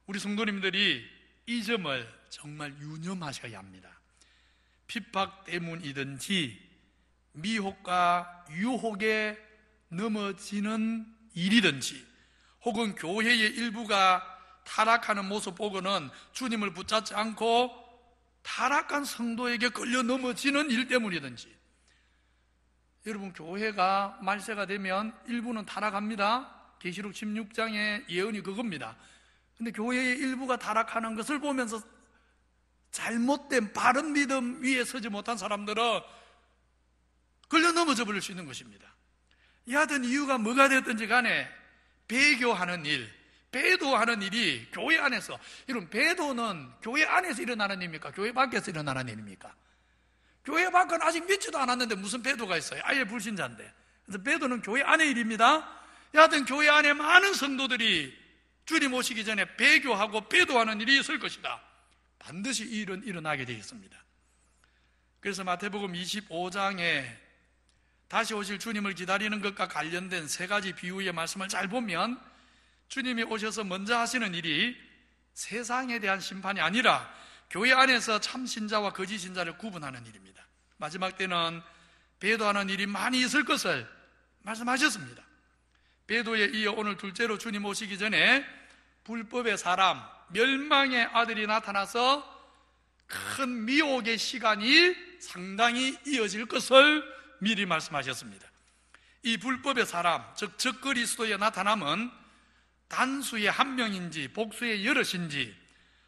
우리 성도님들이 이 점을 정말 유념하셔야 합니다. 핍박 때문이든지 미혹과 유혹에 넘어지는 일이든지 혹은 교회의 일부가 타락하는 모습 보고는 주님을 붙잡지 않고 타락한 성도에게 끌려 넘어지는 일 때문이든지, 여러분, 교회가 말세가 되면 일부는 타락합니다. 계시록 16장의 예언이 그겁니다. 근데 교회의 일부가 타락하는 것을 보면서 잘못된 바른 믿음 위에 서지 못한 사람들은 걸려 넘어져 버릴 수 있는 것입니다. 여하튼 이유가 뭐가 됐든지 간에 배교하는 일, 배도하는 일이 교회 안에서, 여러분, 배도는 교회 안에서 일어나는 일입니까? 교회 밖에서 일어나는 일입니까? 교회 밖은 아직 믿지도 않았는데 무슨 배도가 있어요? 아예 불신자인데. 그래서 배도는 교회 안의 일입니다. 여하튼 교회 안에 많은 성도들이 주님 오시기 전에 배교하고 배도하는 일이 있을 것이다. 반드시 이 일은 일어나게 되어 있습니다. 그래서 마태복음 25장에 다시 오실 주님을 기다리는 것과 관련된 세 가지 비유의 말씀을 잘 보면 주님이 오셔서 먼저 하시는 일이 세상에 대한 심판이 아니라 교회 안에서 참 신자와 거짓 신자를 구분하는 일입니다. 마지막 때는 배도하는 일이 많이 있을 것을 말씀하셨습니다. 배도에 이어 오늘 둘째로 주님 오시기 전에 불법의 사람, 멸망의 아들이 나타나서 큰 미혹의 시간이 상당히 이어질 것을 미리 말씀하셨습니다. 이 불법의 사람, 즉 적그리스도의 나타남은 단수의 한 명인지 복수의 여럿인지,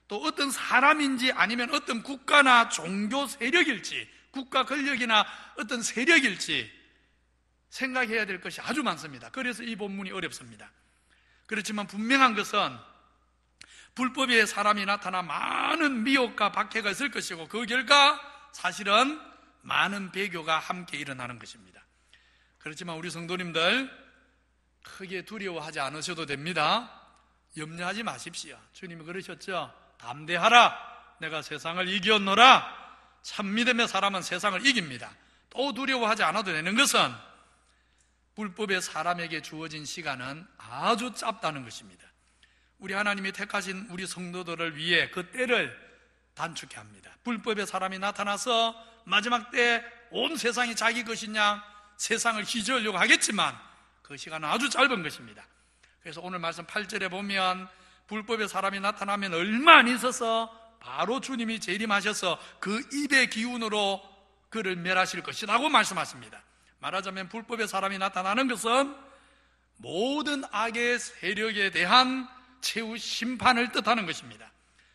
또 어떤 사람인지 아니면 어떤 국가나 종교 세력일지, 국가 권력이나 어떤 세력일지 생각해야 될 것이 아주 많습니다. 그래서 이 본문이 어렵습니다. 그렇지만 분명한 것은 불법의 사람이 나타나 많은 미혹과 박해가 있을 것이고, 그 결과 사실은 많은 배교가 함께 일어나는 것입니다. 그렇지만 우리 성도님들 크게 두려워하지 않으셔도 됩니다. 염려하지 마십시오. 주님이 그러셨죠. 담대하라, 내가 세상을 이겼노라. 참 믿음의 사람은 세상을 이깁니다. 또 두려워하지 않아도 되는 것은 불법의 사람에게 주어진 시간은 아주 짧다는 것입니다. 우리 하나님이 택하신 우리 성도들을 위해 그 때를 단축해 합니다. 불법의 사람이 나타나서 마지막 때 온 세상이 자기 것이냐 세상을 휘저으려고 하겠지만 그 시간은 아주 짧은 것입니다. 그래서 오늘 말씀 8절에 보면 불법의 사람이 나타나면 얼마 안 있어서 바로 주님이 재림하셔서 그 입의 기운으로 그를 멸하실 것이라고 말씀하십니다. 말하자면 불법의 사람이 나타나는 것은 모든 악의 세력에 대한 최후 심판을 뜻하는 것입니다.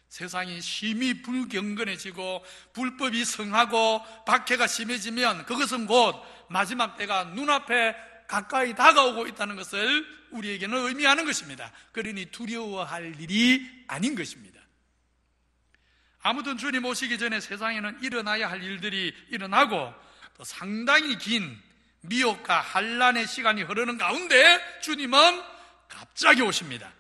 세상이 심히 불경건해지고 불법이 성하고 박해가 심해지면 그것은 곧 마지막 때가 눈앞에 가까이 다가오고 있다는 것을 우리에게는 의미하는 것입니다. 그러니 두려워할 일이 아닌 것입니다. 아무튼 주님 오시기 전에 세상에는 일어나야 할 일들이 일어나고 또 상당히 긴 미혹과 환난의 시간이 흐르는 가운데 주님은 갑자기 오십니다.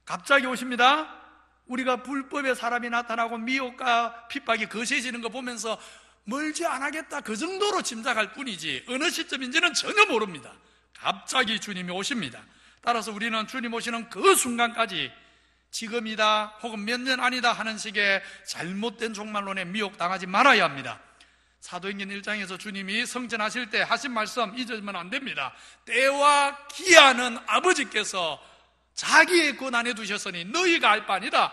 갑자기 오십니다. 우리가 불법의 사람이 나타나고 미혹과 핍박이 거세지는 거 보면서 멀지 않겠다 그 정도로 짐작할 뿐이지 어느 시점인지는 전혀 모릅니다. 갑자기 주님이 오십니다. 따라서 우리는 주님 오시는 그 순간까지 지금이다 혹은 몇 년 아니다 하는 식의 잘못된 종말론에 미혹당하지 말아야 합니다. 사도행전 1장에서 주님이 성전하실 때 하신 말씀 잊으면 안 됩니다. 때와 기한은 아버지께서 자기의 권한에 두셨으니 너희가 알 바 아니다.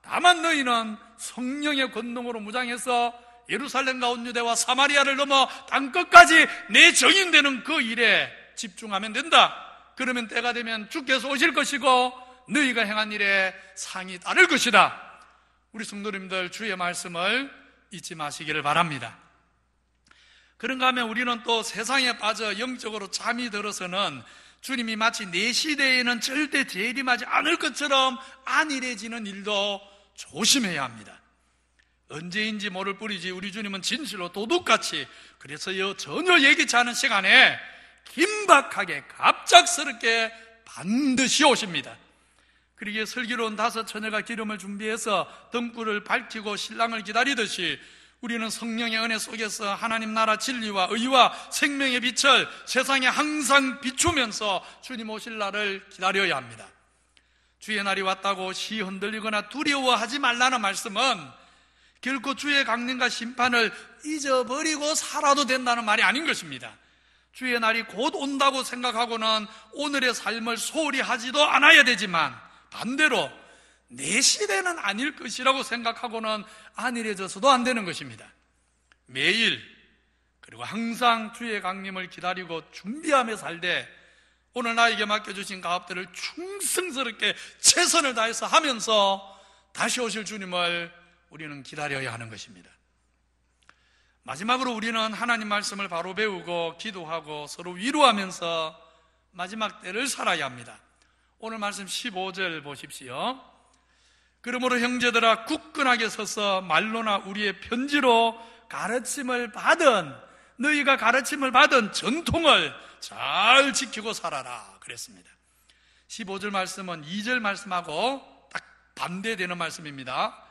다만 너희는 성령의 권능으로 무장해서 예루살렘과 온 유대와 사마리아를 넘어 땅끝까지 내 정인되는 그 일에 집중하면 된다. 그러면 때가 되면 주께서 오실 것이고 너희가 행한 일에 상이 따를 것이다. 우리 성도님들 주의 말씀을 잊지 마시기를 바랍니다. 그런가 하면 우리는 또 세상에 빠져 영적으로 잠이 들어서는 주님이 마치 내 시대에는 절대 재림하지 않을 것처럼 안일해지는 일도 조심해야 합니다. 언제인지 모를 뿐이지 우리 주님은 진실로 도둑같이, 그래서 전혀 예기치 않은 시간에 긴박하게 갑작스럽게 반드시 오십니다. 그러기에 슬기로운 5 처녀가 기름을 준비해서 등불을 밝히고 신랑을 기다리듯이 우리는 성령의 은혜 속에서 하나님 나라 진리와 의와 생명의 빛을 세상에 항상 비추면서 주님 오실 날을 기다려야 합니다. 주의 날이 왔다고 시 흔들리거나 두려워하지 말라는 말씀은 결코 주의 강림과 심판을 잊어버리고 살아도 된다는 말이 아닌 것입니다. 주의 날이 곧 온다고 생각하고는 오늘의 삶을 소홀히 하지도 않아야 되지만, 반대로 내 시대는 아닐 것이라고 생각하고는 안일해져서도 안 되는 것입니다. 매일, 그리고 항상 주의 강림을 기다리고 준비하며 살되 오늘 나에게 맡겨주신 가업들을 충성스럽게 최선을 다해서 하면서 다시 오실 주님을 우리는 기다려야 하는 것입니다. 마지막으로 우리는 하나님 말씀을 바로 배우고 기도하고 서로 위로하면서 마지막 때를 살아야 합니다. 오늘 말씀 15절 보십시오. 그러므로 형제들아 굳건하게 서서 말로나 우리의 편지로 너희가 가르침을 받은 전통을 잘 지키고 살아라 그랬습니다. 15절 말씀은 2절 말씀하고 딱 반대되는 말씀입니다.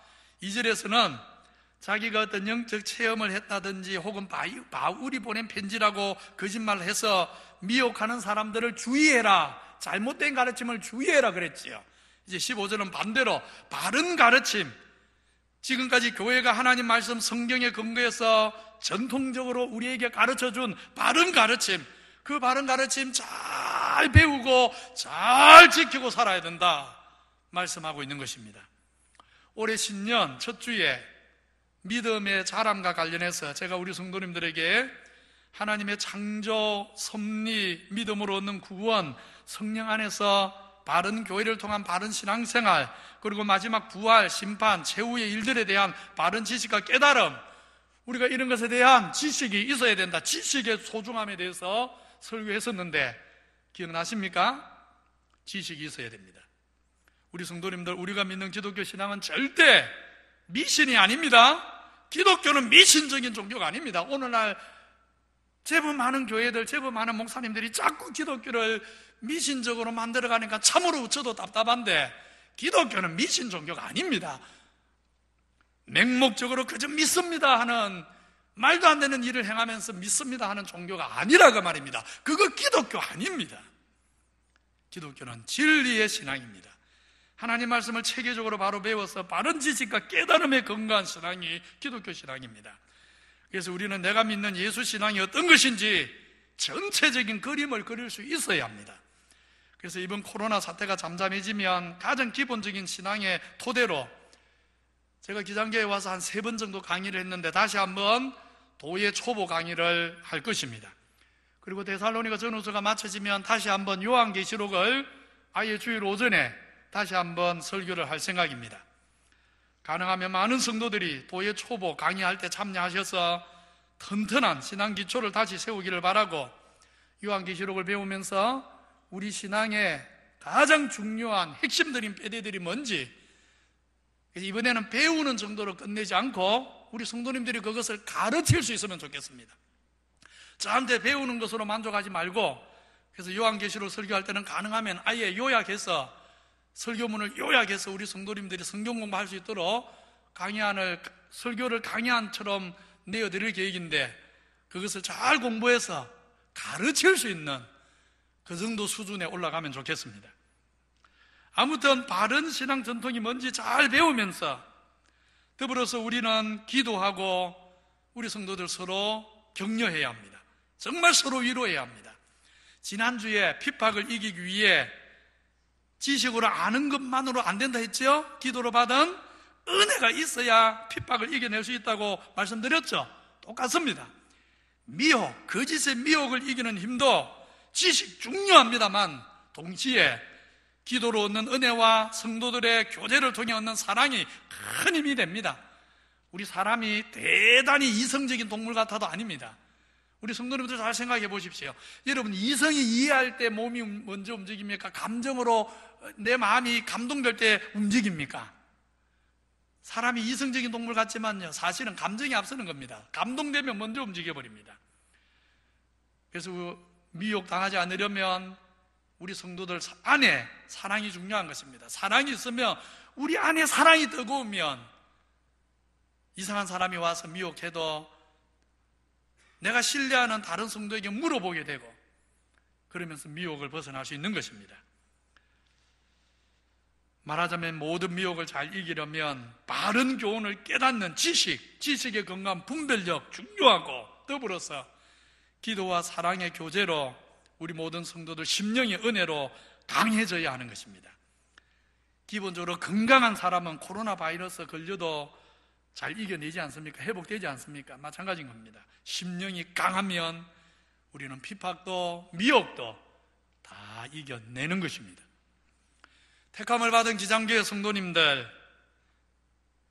2절에서는 자기가 어떤 영적 체험을 했다든지 혹은 바울이 보낸 편지라고 거짓말을 해서 미혹하는 사람들을 주의해라, 잘못된 가르침을 주의해라 그랬지요. 이제 15절은 반대로 바른 가르침, 지금까지 교회가 하나님 말씀 성경에 근거해서 전통적으로 우리에게 가르쳐준 바른 가르침, 그 바른 가르침 잘 배우고 잘 지키고 살아야 된다 말씀하고 있는 것입니다. 올해 신년 첫 주에 믿음의 자람과 관련해서 제가 우리 성도님들에게 하나님의 창조, 섭리, 믿음으로 얻는 구원, 성령 안에서 바른 교회를 통한 바른 신앙생활, 그리고 마지막 부활, 심판, 최후의 일들에 대한 바른 지식과 깨달음, 우리가 이런 것에 대한 지식이 있어야 된다, 지식의 소중함에 대해서 설교했었는데 기억나십니까? 지식이 있어야 됩니다. 우리 성도님들, 우리가 믿는 기독교 신앙은 절대 미신이 아닙니다. 기독교는 미신적인 종교가 아닙니다. 오늘날 제법 많은 교회들, 제법 많은 목사님들이 자꾸 기독교를 미신적으로 만들어가니까 참으로 저도 답답한데, 기독교는 미신 종교가 아닙니다. 맹목적으로 그저 믿습니다 하는, 말도 안 되는 일을 행하면서 믿습니다 하는 종교가 아니라고 말입니다. 그거 기독교 아닙니다. 기독교는 진리의 신앙입니다. 하나님 말씀을 체계적으로 바로 배워서 바른 지식과 깨달음에 건강한 신앙이 기독교 신앙입니다. 그래서 우리는 내가 믿는 예수 신앙이 어떤 것인지 전체적인 그림을 그릴 수 있어야 합니다. 그래서 이번 코로나 사태가 잠잠해지면 가장 기본적인 신앙의 토대로 제가 기장교회에 와서 한 3번 정도 강의를 했는데 다시 한번 도예 초보 강의를 할 것입니다. 그리고 데살로니가 전후서가 마쳐지면 다시 한번 요한계시록을 아예 주일 오전에 다시 한번 설교를 할 생각입니다. 가능하면 많은 성도들이 도예 초보 강의할 때 참여하셔서 튼튼한 신앙 기초를 다시 세우기를 바라고, 요한계시록을 배우면서 우리 신앙의 가장 중요한 핵심들인 빼대들이 뭔지, 이번에는 배우는 정도로 끝내지 않고 우리 성도님들이 그것을 가르칠 수 있으면 좋겠습니다. 저한테 배우는 것으로 만족하지 말고, 그래서 요한계시록 설교할 때는 가능하면 아예 요약해서, 설교문을 요약해서 우리 성도님들이 성경 공부할 수 있도록 강의안을, 설교를 강의안처럼 내어드릴 계획인데, 그것을 잘 공부해서 가르칠 수 있는 그 정도 수준에 올라가면 좋겠습니다. 아무튼 바른 신앙 전통이 뭔지 잘 배우면서, 더불어서 우리는 기도하고 우리 성도들 서로 격려해야 합니다. 정말 서로 위로해야 합니다. 지난주에 핍박을 이기기 위해 지식으로 아는 것만으로 안 된다 했죠? 기도로 받은 은혜가 있어야 핍박을 이겨낼 수 있다고 말씀드렸죠? 똑같습니다. 미혹, 거짓의 미혹을 이기는 힘도 지식 중요합니다만, 동시에 기도로 얻는 은혜와 성도들의 교제를 통해 얻는 사랑이 큰 힘이 됩니다. 우리 사람이 대단히 이성적인 동물 같아도 아닙니다. 우리 성도님들 잘 생각해 보십시오. 여러분, 이성이 이해할 때 몸이 먼저 움직입니까? 감정으로 내 마음이 감동될 때 움직입니까? 사람이 이성적인 동물 같지만요, 사실은 감정이 앞서는 겁니다. 감동되면 먼저 움직여버립니다. 그래서 미혹당하지 않으려면 우리 성도들 안에 사랑이 중요한 것입니다. 사랑이 있으면, 우리 안에 사랑이 뜨거우면 이상한 사람이 와서 미혹해도 내가 신뢰하는 다른 성도에게 물어보게 되고, 그러면서 미혹을 벗어날 수 있는 것입니다. 말하자면 모든 미혹을 잘 이기려면 바른 교훈을 깨닫는 지식의 건강한 분별력 중요하고, 더불어서 기도와 사랑의 교제로 우리 모든 성도들 심령의 은혜로 강해져야 하는 것입니다. 기본적으로 건강한 사람은 코로나 바이러스 걸려도 잘 이겨내지 않습니까? 회복되지 않습니까? 마찬가지인 겁니다. 심령이 강하면 우리는 핍박도 미혹도 다 이겨내는 것입니다. 택함을 받은 기장교회 성도님들,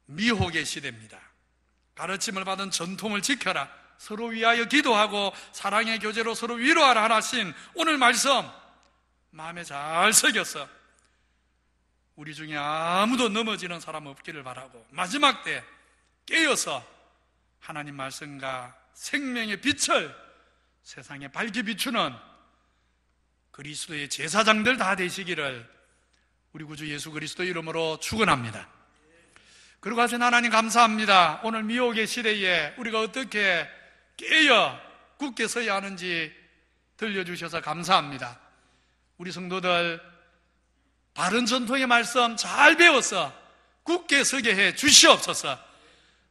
미혹의 시대입니다. 가르침을 받은 전통을 지켜라, 서로 위하여 기도하고 사랑의 교제로 서로 위로하라 하신 오늘 말씀 마음에 잘 새겨서 우리 중에 아무도 넘어지는 사람 없기를 바라고, 마지막 때 깨어서 하나님 말씀과 생명의 빛을 세상에 밝게 비추는 그리스도의 제사장들 다 되시기를 우리 구주 예수 그리스도 이름으로 축원합니다. 그리고 하신 하나님 감사합니다. 오늘 미혹의 시대에 우리가 어떻게 깨어 굳게 서야 하는지 들려주셔서 감사합니다. 우리 성도들 바른 전통의 말씀 잘 배워서 굳게 서게 해 주시옵소서.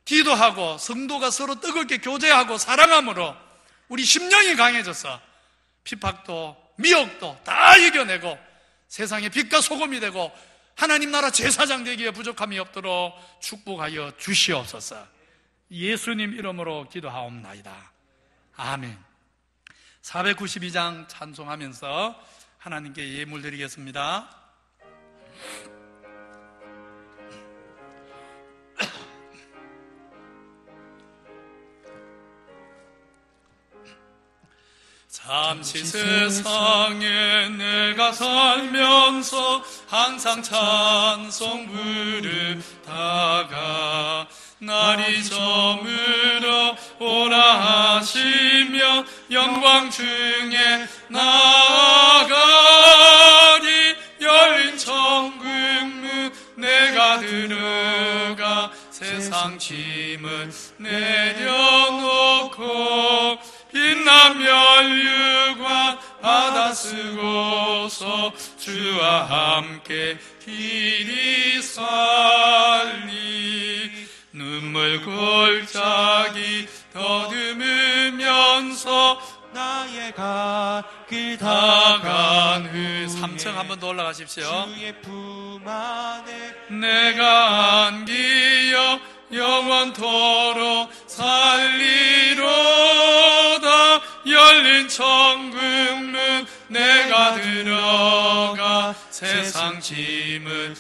기도하고 성도가 서로 뜨겁게 교제하고 사랑함으로 우리 심령이 강해져서 핍박도 미혹도 다 이겨내고 세상의 빛과 소금이 되고 하나님 나라 제사장 되기에 부족함이 없도록 축복하여 주시옵소서. 예수님 이름으로 기도하옵나이다. 아멘. 492장 찬송하면서 하나님께 예물 드리겠습니다. 잠시 세상에 내가 살면서 항상 찬송 부르다가 날이 저물어 오라 하시며 영광 중에 나아가니 열린 천국 문 내가 들어가 세상 짐을 내려놓고 빛난 면류관 받아 쓰고서 주와 함께 길이 살리 눈물 골짜기 더듬으면서 나의 갈 길 다간 후 3층 한 번 더 올라가십시오. 주의 품 안에 내가 안기어 영원토록 살리로다 열린 천국 문 내가 들어가 세상 짐을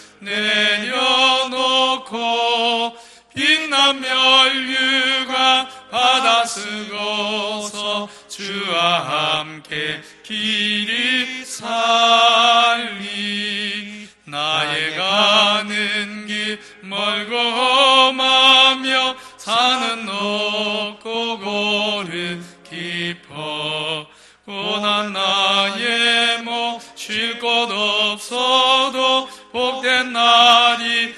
내려놓고 빛난 면류관 받아 쓰고서 주와 함께 길이 살리 나의 가는 길 멀고 험하며 산은 높고 고른 깊어 고난 나의 목 쉴 곳 없어도 복된 날이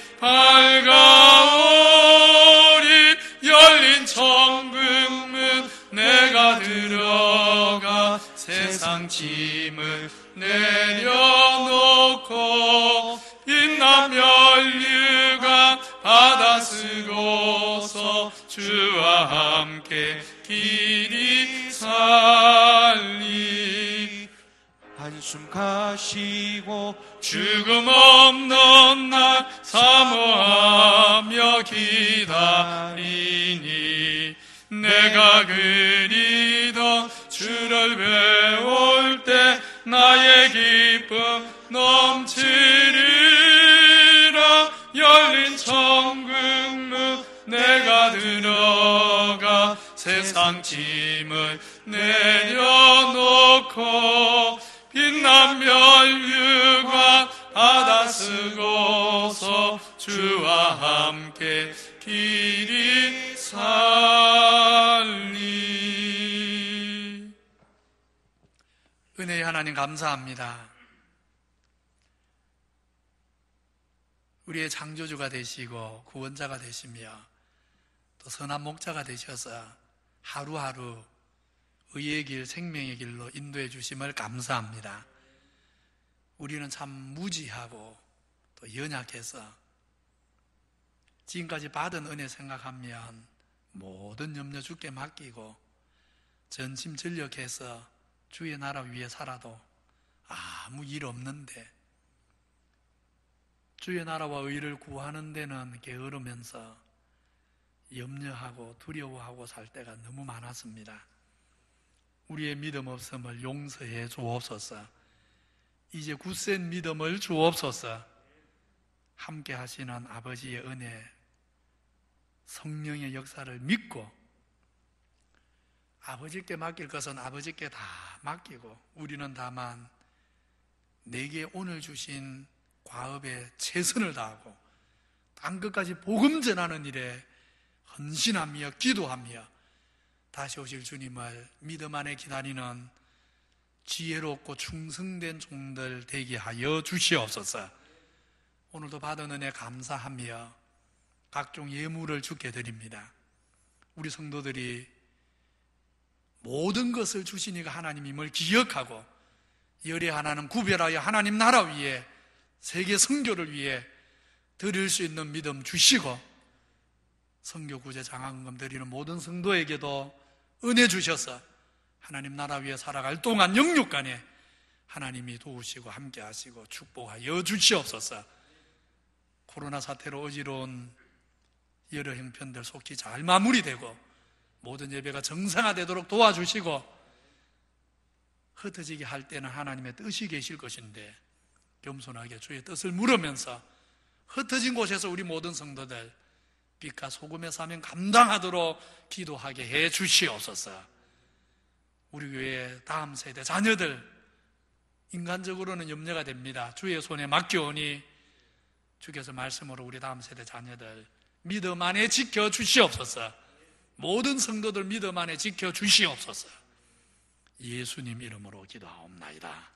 밝아오리 열린 천국 문 내가 들어가 세상 짐을 내려놓고 빛난 면류관 받아 쓰고서 주와 함께 길이 살리 한숨 가시고 죽음 없는 날 사모하며 기다리니 내가 그리던 주를 배울 때 나의 기쁨 넘치리라 열린 천국 문 내가 들어가 세상 짐을 내려놓고 빛난 면류관 받아 쓰고서 주와 함께 길이 살리. 은혜의 하나님 감사합니다. 우리의 창조주가 되시고 구원자가 되시며 또 선한 목자가 되셔서 하루하루 의의 길, 생명의 길로 인도해 주심을 감사합니다. 우리는 참 무지하고 또 연약해서 지금까지 받은 은혜 생각하면 모든 염려 주께 맡기고 전심전력해서 주의 나라 위에 살아도 아무 일 없는데 주의 나라와 의를 구하는 데는 게으르면서 염려하고 두려워하고 살 때가 너무 많았습니다. 우리의 믿음 없음을 용서해 주옵소서. 이제 굳센 믿음을 주옵소서. 함께 하시는 아버지의 은혜, 성령의 역사를 믿고 아버지께 맡길 것은 아버지께 다 맡기고 우리는 다만 내게 오늘 주신 과업에 최선을 다하고 땅 끝까지 복음 전하는 일에 헌신하며 기도하며 다시 오실 주님을 믿음 안에 기다리는 지혜롭고 충성된 종들 되게 하여 주시옵소서. 오늘도 받은 은혜 감사하며 각종 예물을 주께 드립니다. 우리 성도들이 모든 것을 주시니까 하나님임을 기억하고 열의 하나는 구별하여 하나님 나라 위에 세계 선교를 위해 드릴 수 있는 믿음 주시고 선교 구제 장학금 드리는 모든 성도에게도 은혜 주셔서 하나님 나라 위에 살아갈 동안 영육간에 하나님이 도우시고 함께 하시고 축복하여 주시옵소서. 코로나 사태로 어지러운 여러 형편들 속히 잘 마무리되고 모든 예배가 정상화되도록 도와주시고 흩어지게 할 때는 하나님의 뜻이 계실 것인데 겸손하게 주의 뜻을 물으면서 흩어진 곳에서 우리 모든 성도들 빛과 소금의 사명 감당하도록 기도하게 해 주시옵소서. 우리 교회 다음 세대 자녀들 인간적으로는 염려가 됩니다. 주의 손에 맡겨오니 주께서 말씀으로 우리 다음 세대 자녀들 믿음 안에 지켜 주시옵소서. 모든 성도들 믿음 안에 지켜 주시옵소서. 예수님 이름으로 기도하옵나이다.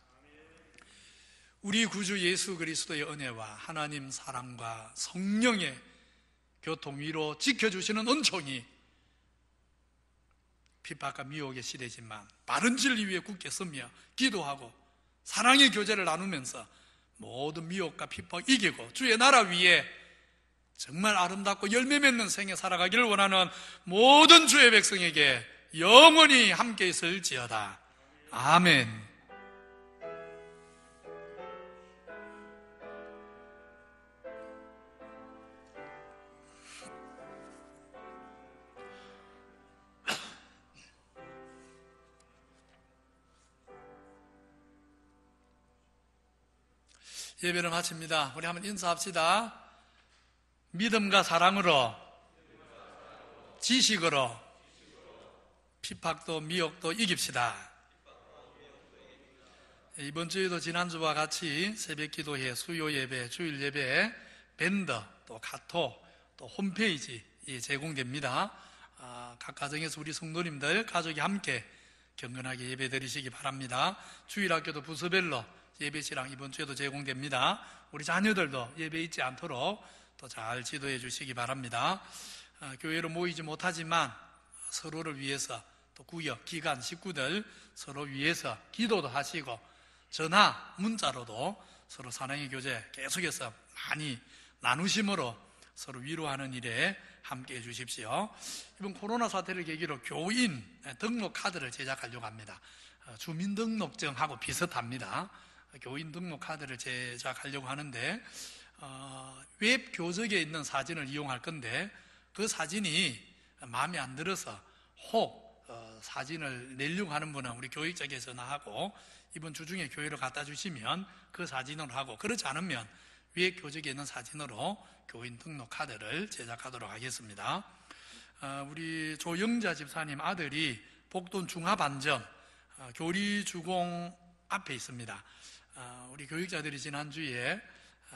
우리 구주 예수 그리스도의 은혜와 하나님 사랑과 성령의 교통 위로 지켜주시는 은총이 핍박과 미혹의 시대지만 바른 진리 위에 굳게 서며 기도하고 사랑의 교제를 나누면서 모든 미혹과 핍박 이기고 주의 나라 위에 정말 아름답고 열매 맺는 생에 살아가기를 원하는 모든 주의 백성에게 영원히 함께 있을지어다. 아멘. 예배를 마칩니다. 우리 한번 인사합시다. 믿음과 사랑으로, 지식으로 핍박도 미혹도 이깁시다. 이번 주에도 지난주와 같이 새벽기도회, 수요예배, 주일예배, 밴드, 또 카톡, 또 홈페이지 제공됩니다. 각 가정에서 우리 성도님들 가족이 함께 경건하게 예배 드리시기 바랍니다. 주일학교도 부서별로 예배시랑 이번 주에도 제공됩니다. 우리 자녀들도 예배 잊지 않도록 또 잘 지도해 주시기 바랍니다. 교회로 모이지 못하지만 서로를 위해서 또 구역, 기관, 식구들 서로 위해서 기도도 하시고 전화, 문자로도 서로 사랑의 교제 계속해서 많이 나누심으로 서로 위로하는 일에 함께해 주십시오. 이번 코로나 사태를 계기로 교인 등록 카드를 제작하려고 합니다. 주민등록증하고 비슷합니다. 교인 등록 카드를 제작하려고 하는데 웹 교적에 있는 사진을 이용할 건데 그 사진이 마음에 안 들어서 혹 사진을 내려고 하는 분은 우리 교육자에게 전화하고 이번 주 중에 교회로 갖다 주시면 그 사진으로 하고, 그렇지 않으면 웹 교적에 있는 사진으로 교인 등록 카드를 제작하도록 하겠습니다. 우리 조영자 집사님 아들이 복돈 중화반점 교리주공 앞에 있습니다. 우리 교육자들이 지난주에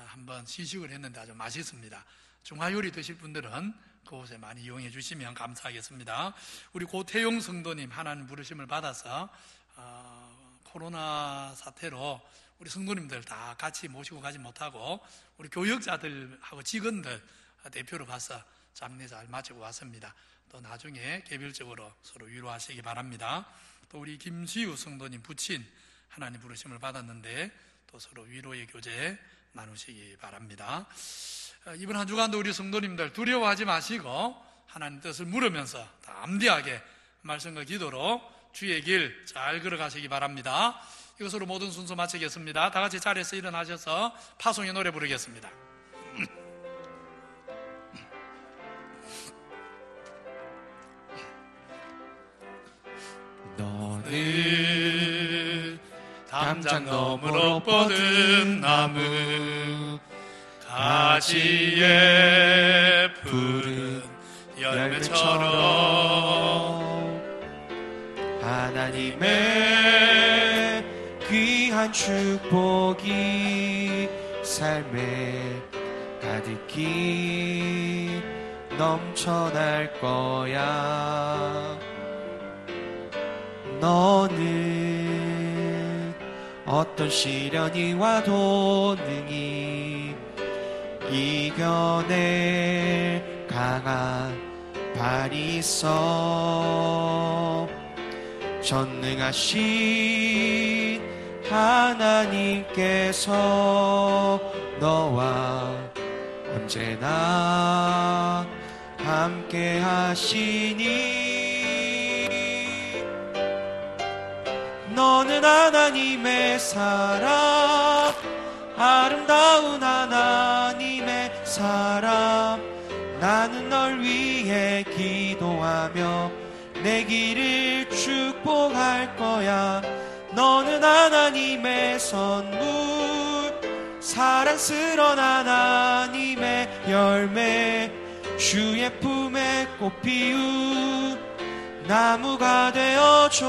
한번 시식을 했는데 아주 맛있습니다. 중화요리 드실 분들은 그곳에 많이 이용해 주시면 감사하겠습니다. 우리 고태용 성도님 하나님 부르심을 받아서 코로나 사태로 우리 성도님들 다 같이 모시고 가지 못하고 우리 교역자들하고 직원들 대표로 가서 장례 잘 마치고 왔습니다. 또 나중에 개별적으로 서로 위로하시기 바랍니다. 또 우리 김시우 성도님 부친 하나님 부르심을 받았는데 또 서로 위로의 교제 나누시기 바랍니다. 이번 한 주간도 우리 성도님들 두려워하지 마시고 하나님 뜻을 물으면서 담대하게 말씀과 기도로 주의 길 잘 걸어가시기 바랍니다. 이것으로 모든 순서 마치겠습니다. 다 같이 자리에서 일어나셔서 파송의 노래 부르겠습니다. 너는 담장 너머로 뻗은 나무 가지에 푸른 열매처럼 하나님의 귀한 축복이 삶에 가득히 넘쳐날 거야. 너는 어떤 시련이 와도 능히 이겨낼 강한 발이 있어. 전능하신 하나님께서 너와 언제나 함께 하시니 너는 하나님의 사람, 아름다운 하나님의 사람. 나는 널 위해 기도하며 내 길을 축복할 거야. 너는 하나님의 선물, 사랑스러운 하나님의 열매, 주의 품에 꽃 피운 나무가 되어줘.